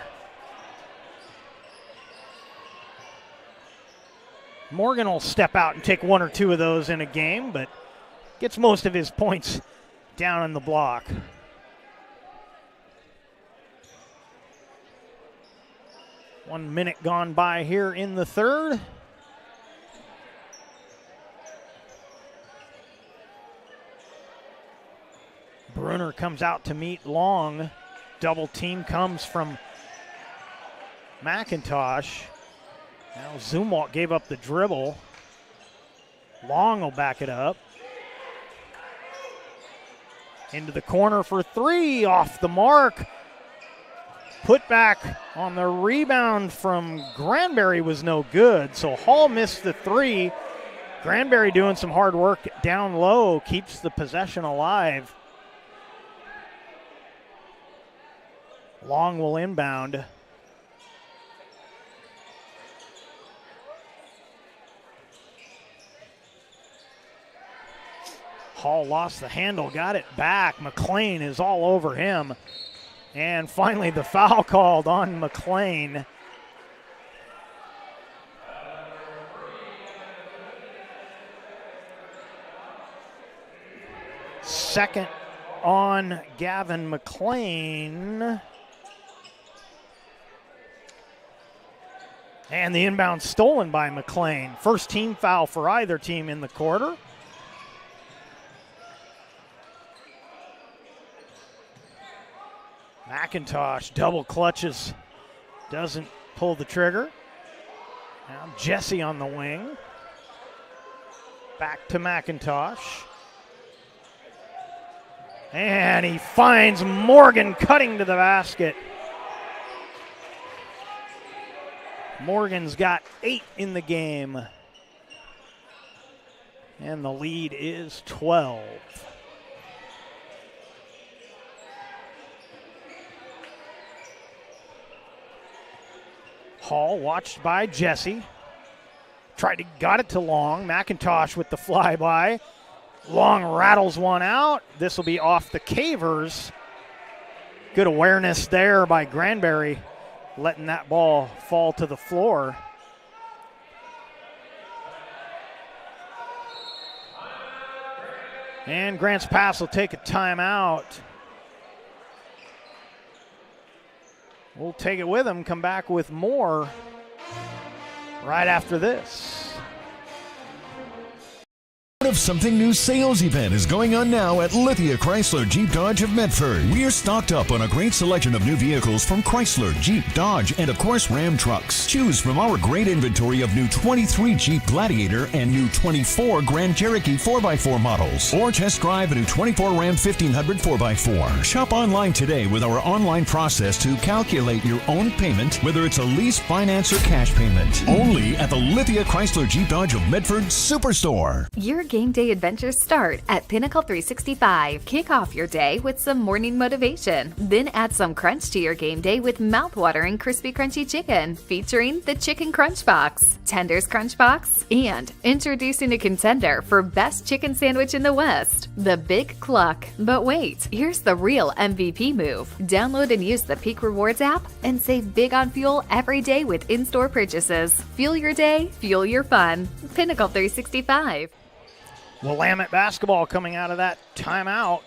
Morgan will step out and take one or two of those in a game, but gets most of his points down in the block. One minute gone by here in the third. Bruner comes out to meet Long. Double team comes from McIntosh. Now Zumwalt gave up the dribble. Long will back it up. Into the corner for three, off the mark. Put back on the rebound from Granberry was no good, so Hall missed the three. Granberry doing some hard work down low, keeps the possession alive. Long will inbound. Hall lost the handle, got it back. McLean is all over him. And finally the foul called on McLean. Second on Gavin McLean. And the inbound stolen by McLean. First team foul for either team in the quarter. McIntosh double clutches, doesn't pull the trigger. Now Jesse on the wing. Back to McIntosh. And he finds Morgan cutting to the basket. Morgan's got 8 in the game. And the lead is 12. Hall watched by Jesse. Got it to Long. McIntosh with the flyby. Long rattles one out. This will be off the Cavers. Good awareness there by Granberry, letting that ball fall to the floor. And Grants Pass will take a timeout. We'll take it with him, come back with more right after this. Of Something New sales event is going on now at Lithia Chrysler Jeep Dodge of Medford. We are stocked up on a great selection of new vehicles from Chrysler, Jeep, Dodge, and of course Ram trucks. Choose from our great inventory of new 23 Jeep Gladiator and new 24 Grand Cherokee 4x4 models, or test drive a new 24 Ram 1500 4x4. Shop online today with our online process to calculate your own payment, whether it's a lease, finance, or cash payment. Only at the Lithia Chrysler Jeep Dodge of Medford Superstore. Your game day adventures start at Pinnacle 365. Kick off your day with some morning motivation. Then add some crunch to your game day with mouth-watering crispy crunchy chicken, featuring the Chicken Crunch Box, Tenders Crunch Box, and introducing a contender for best chicken sandwich in the West, the Big Cluck. But wait, here's the real MVP move. Download and use the Peak Rewards app and save big on fuel every day with in-store purchases. Fuel your day, fuel your fun. Pinnacle 365. Willamette basketball coming out of that timeout.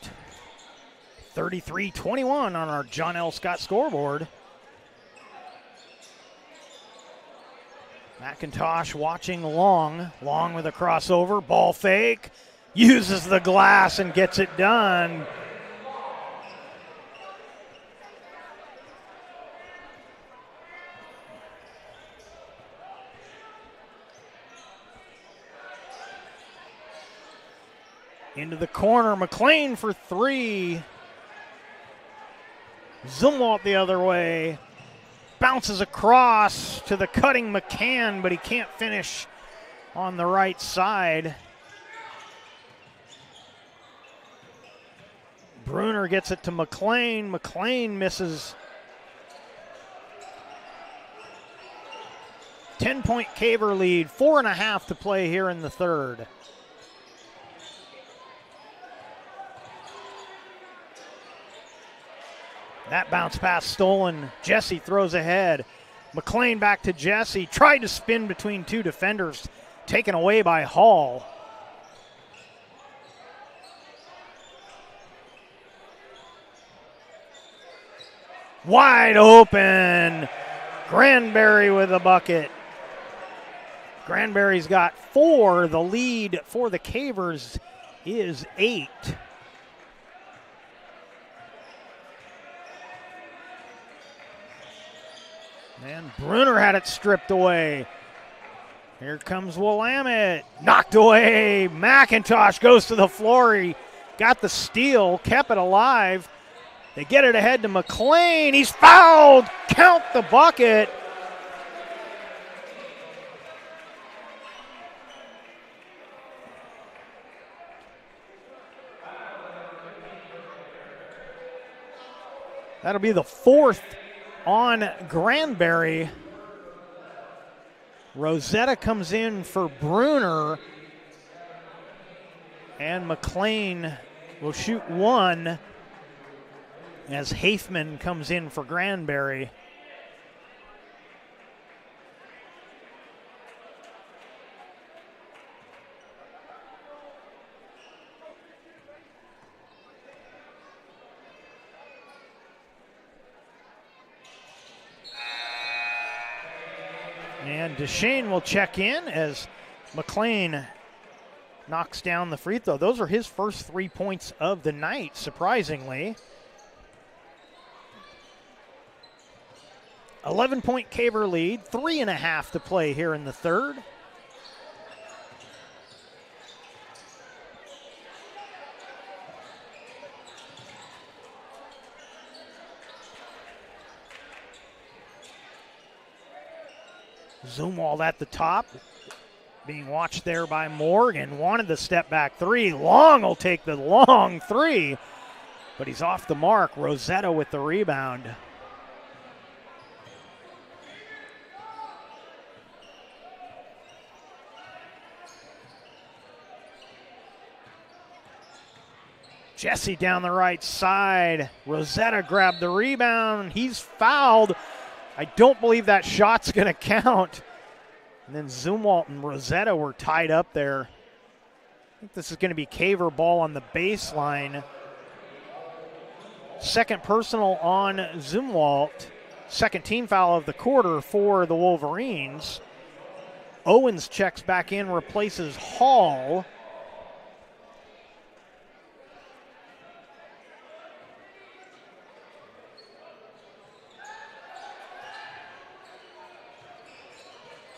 33-21 on our John L. Scott scoreboard. McIntosh watching Long. Long with a crossover, ball fake. Uses the glass and gets it done. Into the corner, McLean for three. Zumwalt the other way. Bounces across to the cutting McCann, but he can't finish on the right side. Bruner gets it to McLean. McLean misses. 10-point Caver lead, 4.5 to play here in the third. That bounce pass stolen. Jesse throws ahead. McLean back to Jesse. Tried to spin between two defenders. taken away by Hall. Wide open. Granberry with a bucket. Granberry's got 4. The lead for the Cavers is 8. And Bruner had it stripped away. Here comes Willamette. Knocked away. McIntosh goes to the floor. He got the steal, kept it alive. They get it ahead to McLean. He's fouled. Count the bucket. That'll be the 4th on Granberry. Rosetta comes in for Bruner. And McLean will shoot 1 as Haithman comes in for Granberry. And Deshane will check in as McLean knocks down the free throw. Those are his first 3 points of the night, surprisingly. 11-point Caver lead, 3.5 to play here in the third. Zumwalt at the top, being watched there by Morgan. Wanted the step back 3. Long will take the long 3, but he's off the mark. Rosetta with the rebound. Jesse down the right side. Rosetta grabbed the rebound. He's fouled. I don't believe that shot's going to count. And then Zumwalt and Rosetta were tied up there. I think this is going to be Caver ball on the baseline. Second personal on Zumwalt. Second team foul of the quarter for the Wolverines. Owens checks back in, replaces Hall.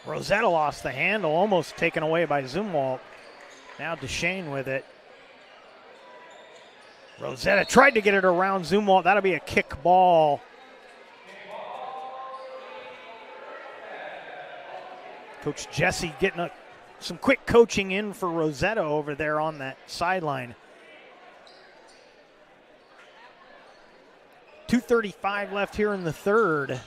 Rosetta lost the handle, almost taken away by Zumwalt. Now Deshane with it. Rosetta tried to get it around Zumwalt. That'll be a kick ball. Coach Jesse getting some quick coaching in for Rosetta over there on that sideline. 2:35 left here in the third.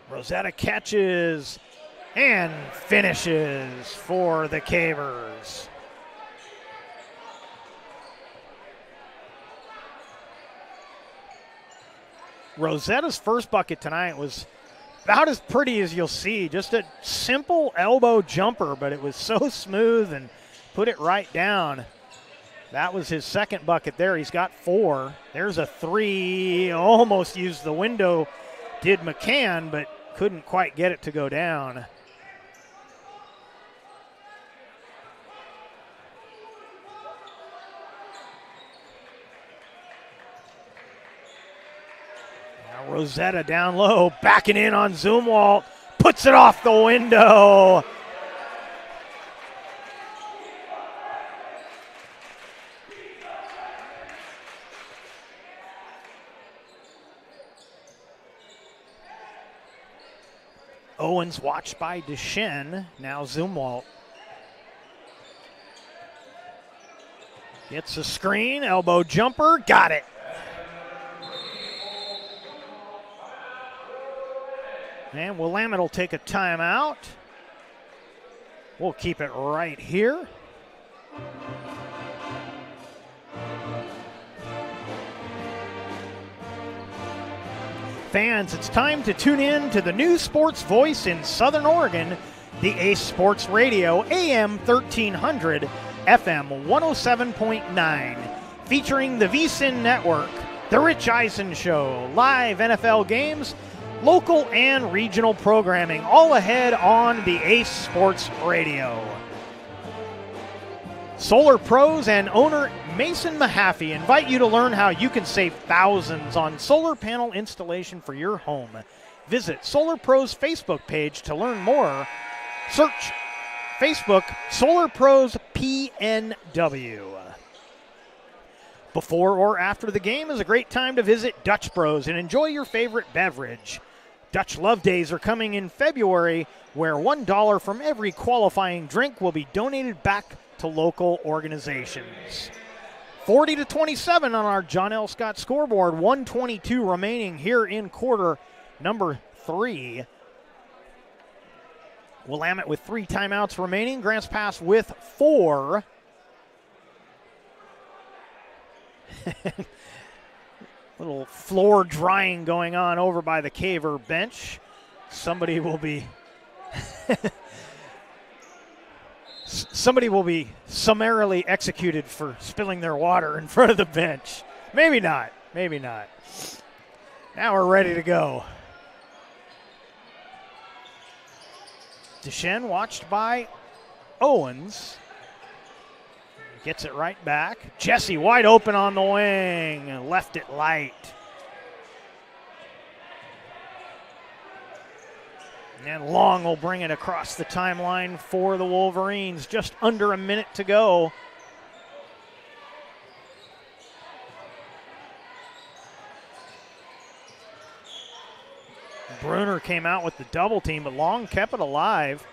Rosetta catches and finishes for the Cavers. Rosetta's first bucket tonight was about as pretty as you'll see. Just a simple elbow jumper, but it was so smooth and put it right down. That was his second bucket there. He's got 4. There's a 3. Almost used the window, did McCann, but couldn't quite get it to go down. Now Rosetta down low, backing in on Zumwalt, puts it off the window. Owens watched by Deschen. Now Zumwalt gets a screen, elbow jumper, got it. And Willamette will take a timeout. We'll keep it right here. fans, it's time to tune in to the new sports voice in Southern Oregon, the Ace Sports Radio, AM 1300, FM 107.9, featuring the VSiN Network, The Rich Eisen Show, live NFL games, local and regional programming, all ahead on the Ace Sports Radio. Solar Pros and owner Mason Mahaffey invite you to learn how you can save thousands on solar panel installation for your home. Visit Solar Pros Facebook page to learn more. Search Facebook Solar Pros PNW. Before or after the game is a great time to visit Dutch Bros and enjoy your favorite beverage. Dutch Love Days are coming in February, where $1 from every qualifying drink will be donated back to local organizations. 40-27 on our John L. Scott scoreboard. 1:22 remaining here in quarter number 3. Willamette with 3 timeouts remaining. Grants Pass with 4. Little floor drying going on over by the Caver bench. Somebody will be summarily executed for spilling their water in front of the bench. Maybe not. Maybe not. Now we're ready to go. Deschen watched by Owens. Gets it right back. Jesse wide open on the wing. Left it light. And Long will bring it across the timeline for the Wolverines. Just under a minute to go. Bruner came out with the double team, but Long kept it alive.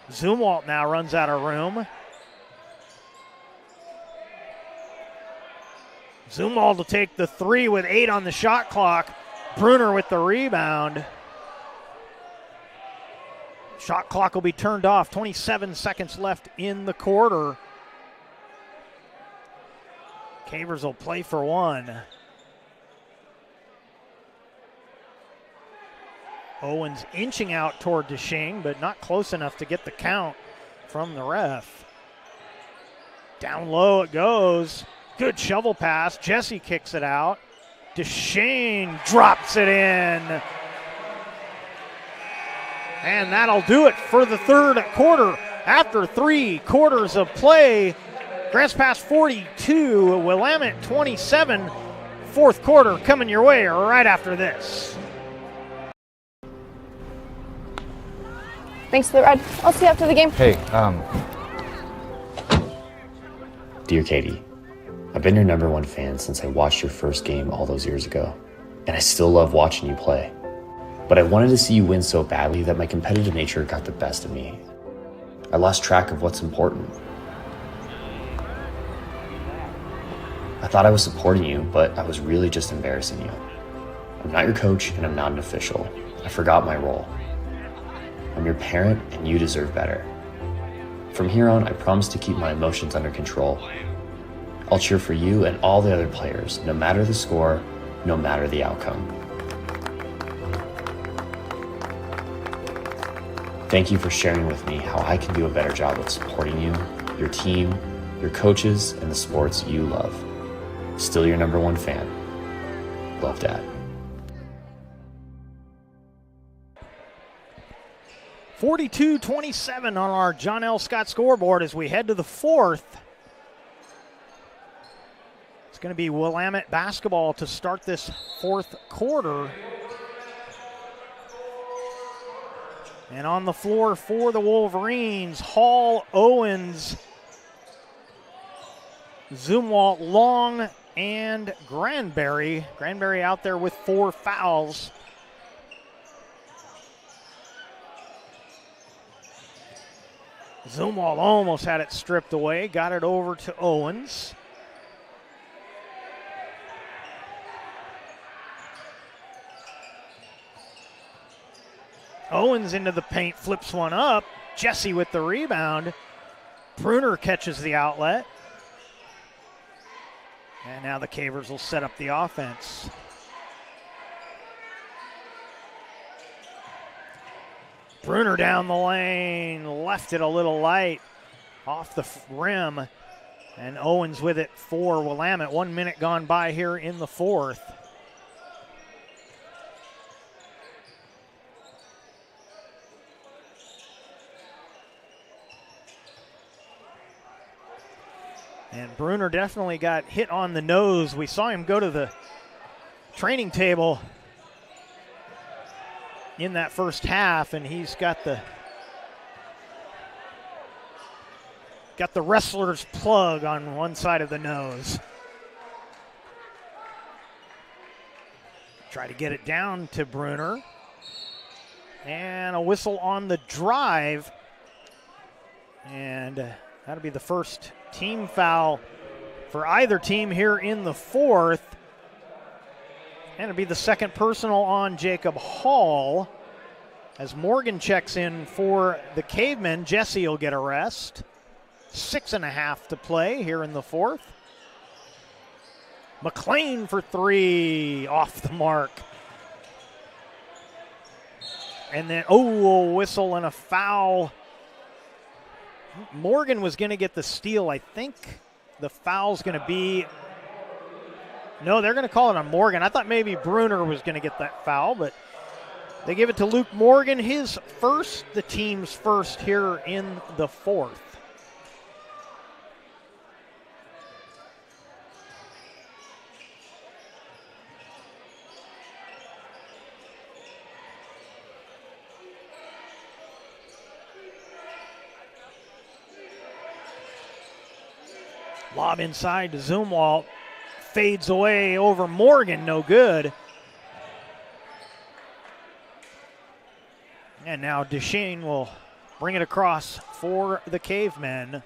Zumwalt now runs out of room. Zumwalt to take the 3 with 8 on the shot clock. Bruner with the rebound. Shot clock will be turned off. 27 seconds left in the quarter. Cavers will play for 1. Owens inching out toward Desching, but not close enough to get the count from the ref. Down low it goes. Good shovel pass. Jesse kicks it out. Desching drops it in. And that'll do it for the third quarter. After 3 quarters of play, Grants Pass 42, Willamette 27. Fourth quarter coming your way right after this. Thanks for the ride. I'll see you after the game. Hey, Dear Katie, I've been your #1 fan since I watched your first game all those years ago, and I still love watching you play. But I wanted to see you win so badly that my competitive nature got the best of me. I lost track of what's important. I thought I was supporting you, but I was really just embarrassing you. I'm not your coach, and I'm not an official. I forgot my role. I'm your parent, and you deserve better. From here on, I promise to keep my emotions under control. I'll cheer for you and all the other players, no matter the score, no matter the outcome. Thank you for sharing with me how I can do a better job of supporting you, your team, your coaches, and the sports you love. Still your #1 fan. Love, Dad. 42-27 on our John L. Scott scoreboard as we head to the fourth. It's going to be Willamette basketball to start this fourth quarter. And on the floor for the Wolverines, Hall, Owens, Zumwalt, Long, and Granberry. Granberry out there with 4 fouls. Zumwalt almost had it stripped away, got it over to Owens. Owens into the paint, flips one up. Jesse with the rebound. Bruner catches the outlet. And now the Cavers will set up the offense. Bruner down the lane, left it a little light off the rim. And Owens with it for Willamette. 1 minute gone by here in the fourth. And Bruner definitely got hit on the nose. We saw him go to the training table in that first half, and he's got the wrestler's plug on one side of the nose. Try to get it down to Bruner. And a whistle on the drive. And that'll be the first team foul for either team here in the fourth. And it'll be the second personal on Jacob Hall. As Morgan checks in for the Cavemen, Jesse will get a rest. 6.5 to play here in the fourth. McLean for three, off the mark. And then, a whistle and a foul. Morgan was going to get the steal. I think the foul's going to be, no, they're going to call it on Morgan. I thought maybe Bruner was going to get that foul, but they give it to Luke Morgan, his first, the team's first here in the fourth. Lob inside to Zumwalt. Fades away over Morgan, no good. And now Deshane will bring it across for the Cavemen.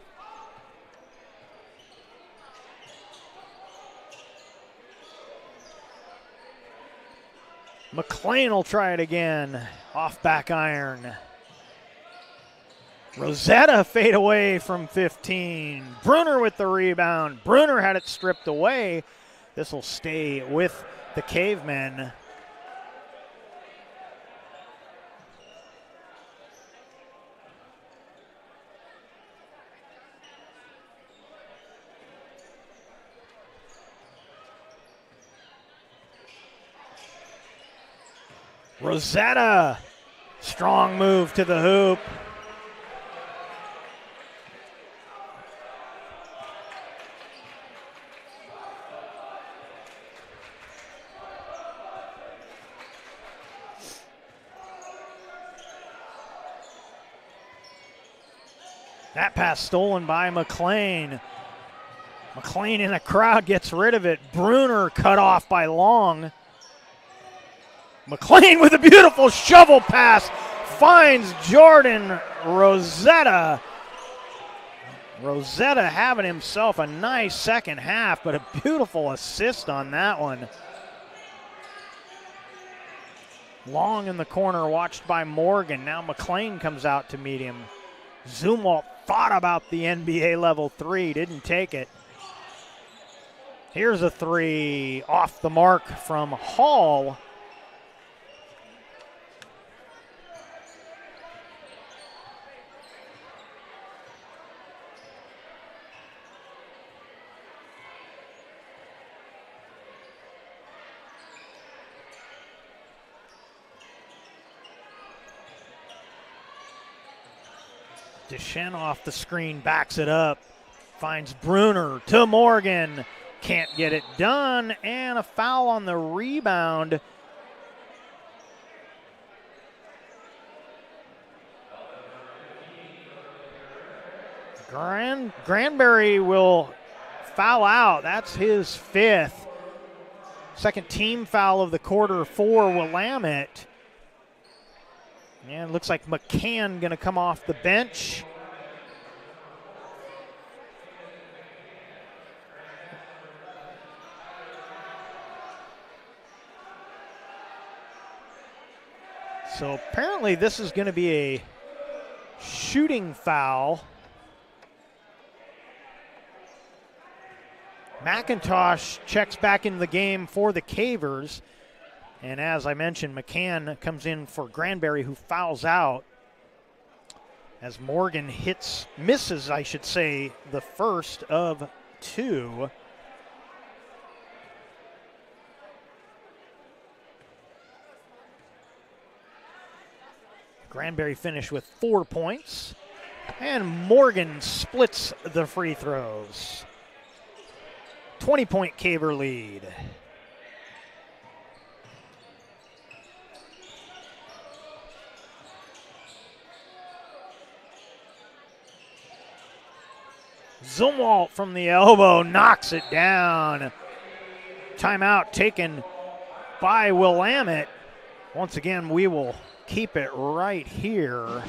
McLean will try it again. Off back iron. Rosetta fade away from 15. Bruner with the rebound. Bruner had it stripped away. This will stay with the Cavemen. Rosetta, strong move to the hoop. That pass stolen by McLean. McLean in the crowd gets rid of it. Bruner cut off by Long. McLean with a beautiful shovel pass finds Jordan Rosetta. Rosetta having himself a nice second half, but a beautiful assist on that one. Long in the corner, watched by Morgan. Now McLean comes out to meet him. Zumwalt thought about the NBA level three, didn't take it. Here's a three off the mark from Hall. Deschen off the screen, backs it up, finds Bruner to Morgan, can't get it done, and a foul on the rebound. Granberry will foul out. That's his fifth. Second team foul of the quarter for Willamette. And it looks like McCann going to come off the bench. So apparently this is going to be a shooting foul. McIntosh checks back into the game for the Cavers. And as I mentioned, McCann comes in for Granberry, who fouls out. as Morgan misses, I should say, the first of two. Granberry finished with 4 points, and Morgan splits the free throws. 20-point Caver lead. Zumwalt from the elbow knocks it down. Timeout taken by Willamette. Once again, we will keep it right here.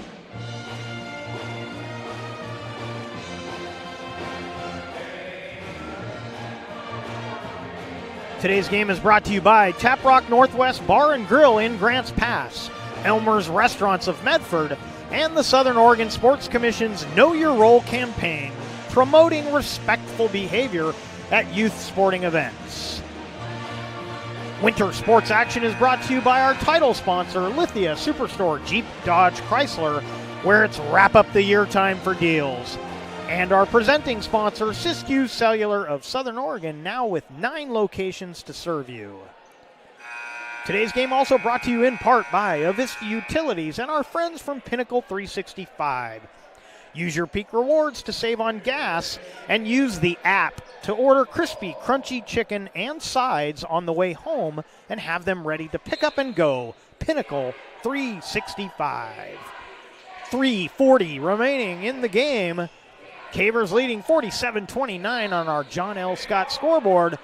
Today's game is brought to you by Tap Rock Northwest Bar and Grill in Grants Pass, Elmer's Restaurants of Medford, and the Southern Oregon Sports Commission's Know Your Role campaign, promoting respectful behavior at youth sporting events. Winter sports action is brought to you by our title sponsor, Lithia Superstore Jeep Dodge Chrysler, where it's wrap up the year time for deals. And our presenting sponsor, Siskiyou Cellular of Southern Oregon, now with 9 locations to serve you. Today's game also brought to you in part by Avista Utilities and our friends from Pinnacle 365. Use your peak rewards to save on gas and use the app to order crispy, crunchy chicken and sides on the way home and have them ready to pick up and go. Pinnacle 365. 3:40 remaining in the game. Cavers leading 47-29 on our John L. Scott scoreboard.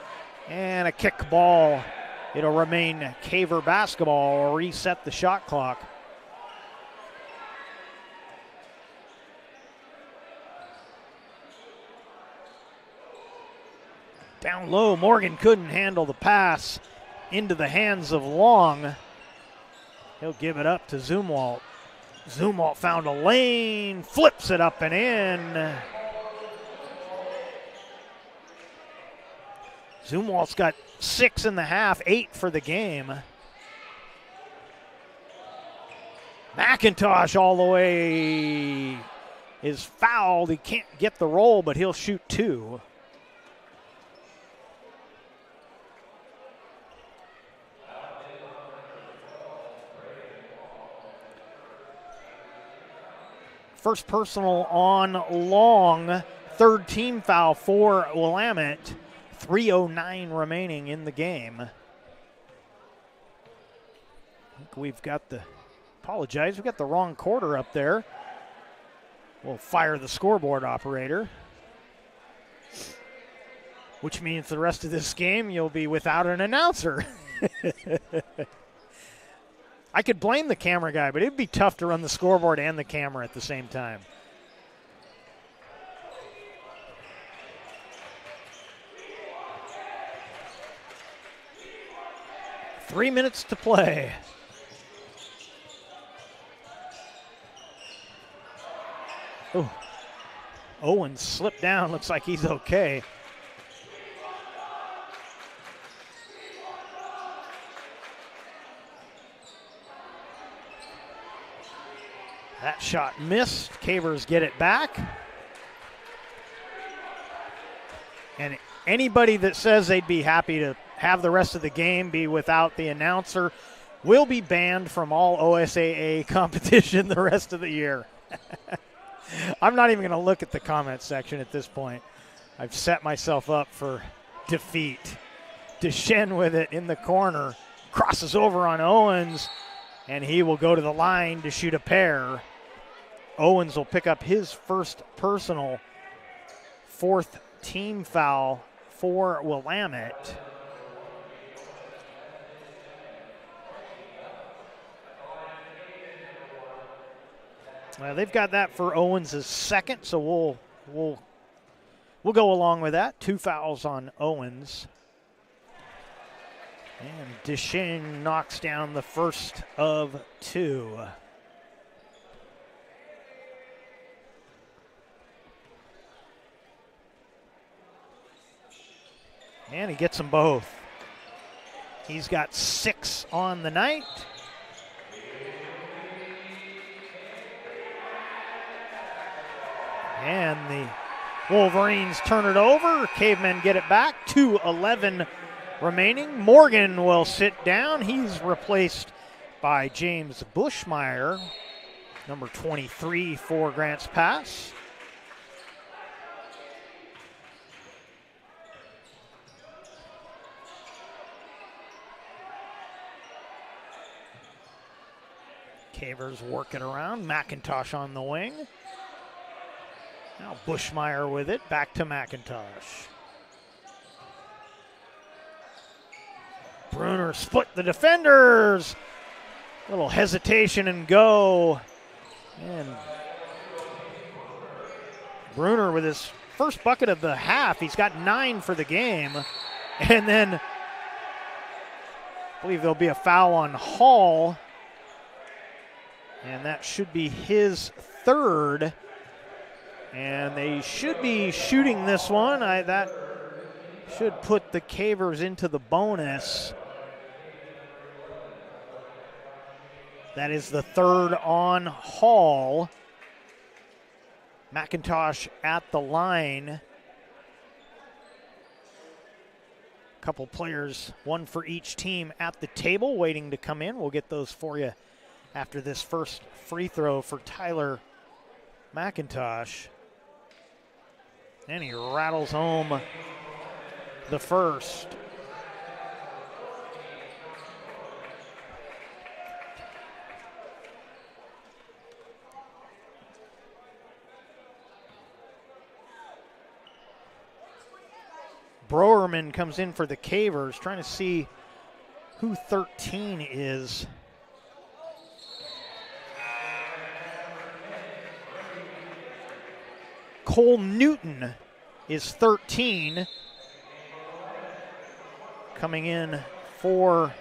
And a kick ball. It'll remain Caver basketball, reset the shot clock. Down low, Morgan couldn't handle the pass into the hands of Long. He'll give it up to Zumwalt. Zumwalt found a lane, flips it up and in. Zumwalt's got 6 in the half, 8 for the game. McIntosh all the way is fouled. He can't get the roll, but he'll shoot 2. First personal on Long, third team foul for Willamette. 3:09 remaining in the game. I think we've got we've got the wrong quarter up there. We'll fire the scoreboard operator, which means the rest of this game you'll be without an announcer. I could blame the camera guy, but it'd be tough to run the scoreboard and the camera at the same time. Three minutes to play. Oh, Owens slipped down. Looks like he's okay. That shot missed. Cavers get it back. And anybody that says they'd be happy to have the rest of the game be without the announcer will be banned from all OSAA competition the rest of the year. I'm not even going to look at the comment section at this point. I've set myself up for defeat. Deschen with it in the corner. Crosses over on Owens, and he will go to the line to shoot a pair. Owens will pick up his first personal, 4th team foul for Willamette. They've got that for Owens' second, so we'll go along with that. 2 fouls on Owens. And Deschen knocks down the first of 2. And he gets them both. He's got 6 on the night. And the Wolverines turn it over. Cavemen get it back. 2:11 remaining. Morgan will sit down. He's replaced by James Bushmeyer, number 23 for Grants Pass. Cavers work it around. McIntosh on the wing. Now Bushmeyer with it. Back to McIntosh. Bruner split the defenders. Little hesitation and go. And Bruner with his first bucket of the half. He's got 9 for the game. And then I believe there'll be a foul on Hall. And that should be his third. And they should be shooting this one. That should put the Cavers into the bonus. That is the third on Hall. McIntosh at the line. A couple players, one for each team at the table waiting to come in. We'll get those for you after this first free throw for Tyler McIntosh. And he rattles home the first. Broerman comes in for the Cavers, trying to see who 13 is. Cole Newton is 13. Coming in for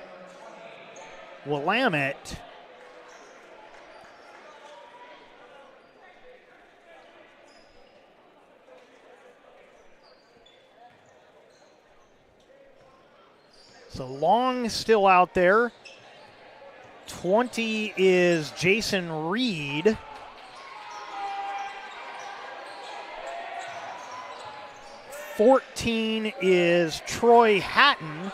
Willamette. So Long still out there. 20 is Jason Reed. $14 is Troy Hatton.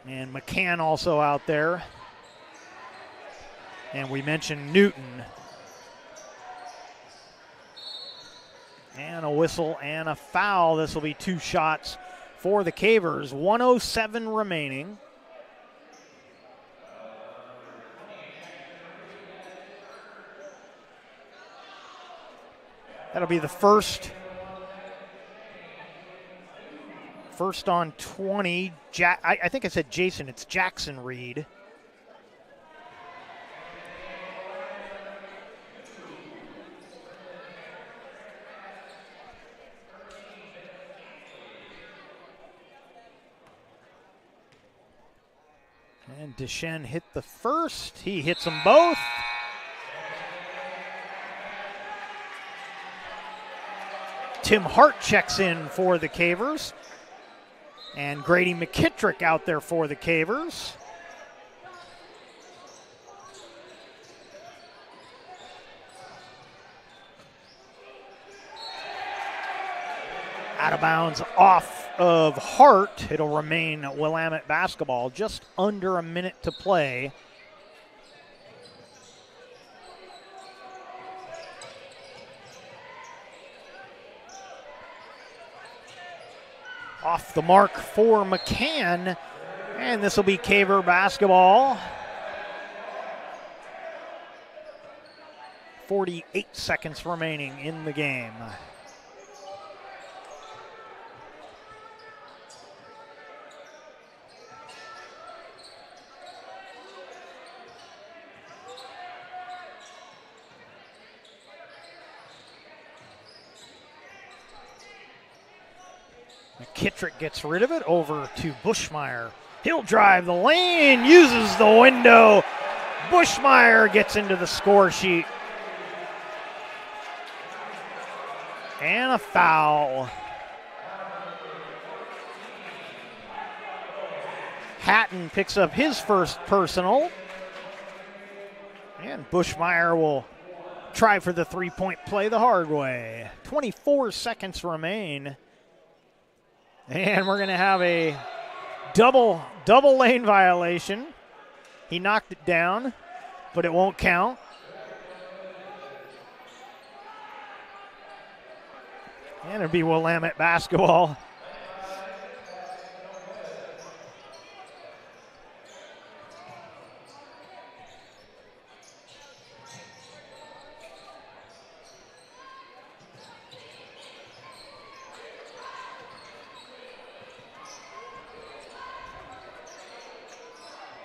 And McCann also out there. And we mentioned Newton. And a whistle and a foul. This will be 2 shots for the Cavers. 1:07 remaining. That'll be the first on 20. I think I said Jason. It's Jackson Reed. And Deschen hit the first. He hits them both. Tim Hart checks in for the Cavers. And Grady McKittrick out there for the Cavers. Out of bounds off of Hart. It'll remain Willamette basketball. Just under a minute to play. Off the mark for McCann. And this will be Caver basketball. 48 seconds remaining in the game. McKittrick gets rid of it over to Bushmeyer. He'll drive the lane, uses the window. Bushmeyer gets into the score sheet. And a foul. Hatton picks up his first personal. And Bushmeyer will try for the three-point play the hard way. 24 seconds remain. And we're going to have a double lane violation. He knocked it down, but it won't count. And it'll be Willamette basketball.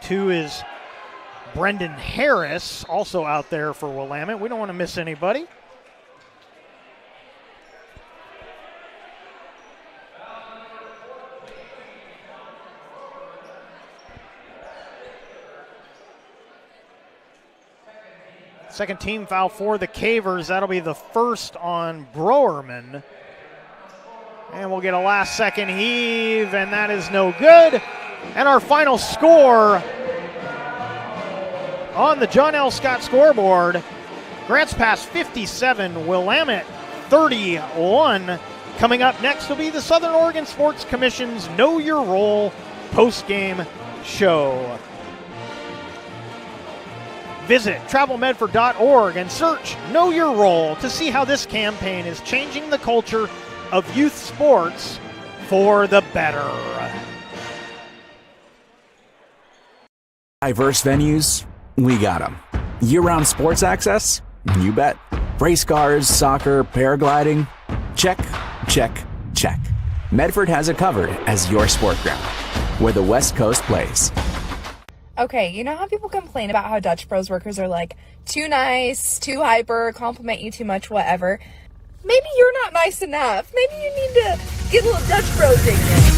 Two is Brendan Harris, also out there for Willamette. We don't want to miss anybody. Second team foul for the Cavers. That'll be the first on Broerman. And we'll get a last second heave, and that is no good. And our final score on the John L. Scott scoreboard, Grants Pass 57, Willamette 31. Coming up next will be the Southern Oregon Sports Commission's Know Your Role post-game show. Visit travelmedford.org and search Know Your Role to see how this campaign is changing the culture of youth sports for the better. Diverse venues, we got them. Year-round sports access? You bet. Race cars, soccer, paragliding? Check, check, check. Medford has it covered as your sport ground, where the West Coast plays. Okay, you know how people complain about how Dutch Bros workers are like too nice, too hyper, compliment you too much, whatever? Maybe you're not nice enough. Maybe you need to get a little Dutch Bro dignity.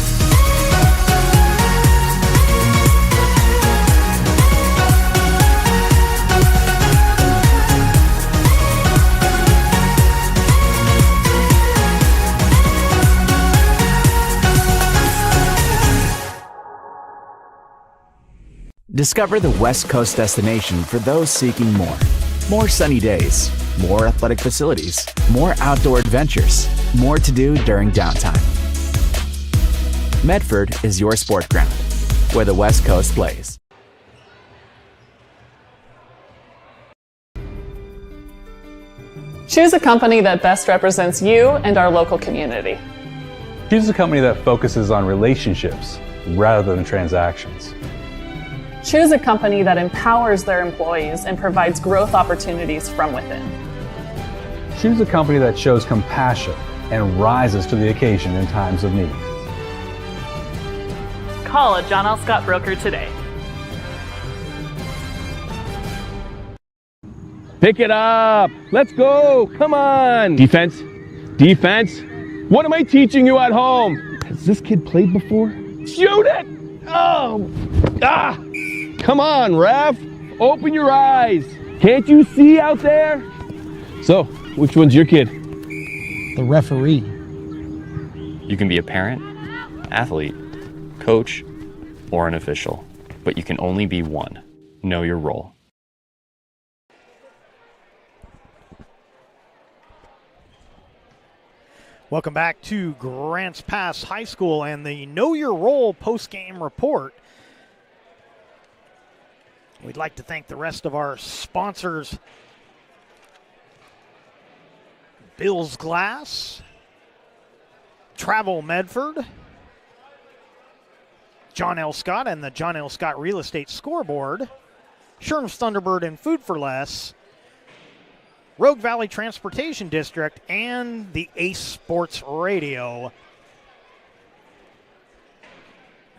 Discover the West Coast destination for those seeking more. More sunny days, more athletic facilities, more outdoor adventures, more to do during downtime. Medford is your sport ground, where the West Coast plays. Choose a company that best represents you and our local community. Choose a company that focuses on relationships rather than transactions. Choose a company that empowers their employees and provides growth opportunities from within. Choose a company that shows compassion and rises to the occasion in times of need. Call a John L. Scott broker today. Pick it up. Let's go. Come on. Defense. Defense. What am I teaching you at home? Has this kid played before? Shoot it. Oh. Ah. Come on, ref. Open your eyes. Can't you see out there? So, which one's your kid? The referee. You can be a parent, athlete, coach, or an official, but you can only be one. Know your role. Welcome back to Grants Pass High School and the Know Your Role post-game report. We'd like to thank the rest of our sponsors. Bill's Glass, Travel Medford, John L. Scott and the John L. Scott Real Estate Scoreboard, Sherm's Thunderbird and Food for Less, Rogue Valley Transportation District, and the Ace Sports Radio.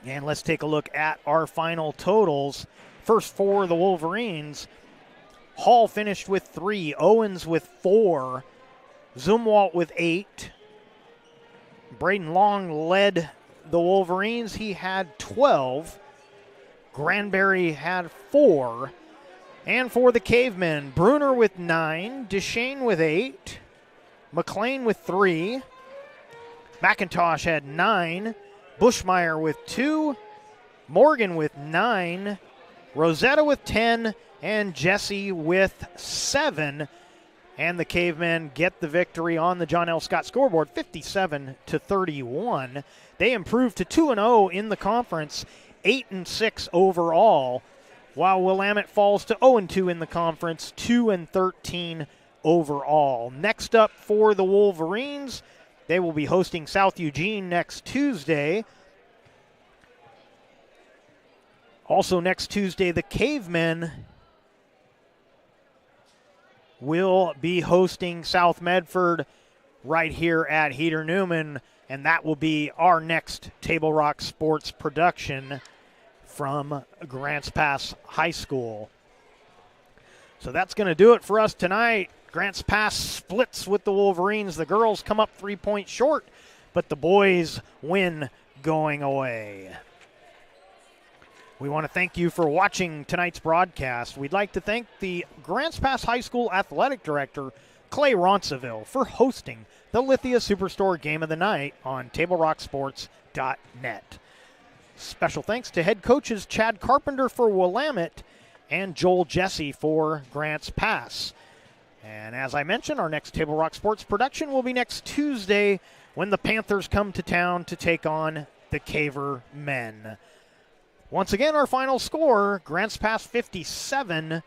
And let's take a look at our final totals. First for the Wolverines, Hall finished with 3, Owens with 4, Zumwalt with 8. Braden Long led the Wolverines. He had 12. Granberry had 4. And for the Cavemen, Bruner with 9, Deshane with 8, McLean with 3, McIntosh had 9, Bushmeyer with 2, Morgan with 9, Rosetta with 10, and Jesse with 7. And the Cavemen get the victory on the John L. Scott scoreboard, 57-31. They improved to 2-0 in the conference, 8-6 overall, while Willamette falls to 0-2 in the conference, 2-13 overall. Next up for the Wolverines, they will be hosting South Eugene next Tuesday. Also next Tuesday, the Cavemen will be hosting South Medford right here at Heater Newman, and that will be our next Table Rock Sports production from Grants Pass High School. So that's going to do it for us tonight. Grants Pass splits with the Wolverines. The girls come up 3 points short, but the boys win going away. We want to thank you for watching tonight's broadcast. We'd like to thank the Grants Pass High School Athletic Director, Clay Ronceville, for hosting the Lithia Superstore Game of the Night on TableRockSports.net. Special thanks to head coaches Chad Carpenter for Willamette and Joel Jesse for Grants Pass. And as I mentioned, our next Table Rock Sports production will be next Tuesday when the Panthers come to town to take on the Caver men. Once again, our final score, Grants Pass 57,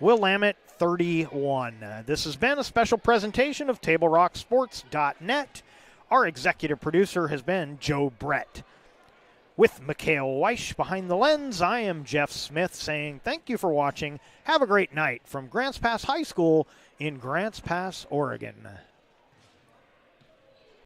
Willamette 31. This has been a special presentation of TableRockSports.net. Our executive producer has been Joe Brett. With Mikhail Weish behind the lens, I am Jeff Smith saying thank you for watching. Have a great night from Grants Pass High School in Grants Pass, Oregon.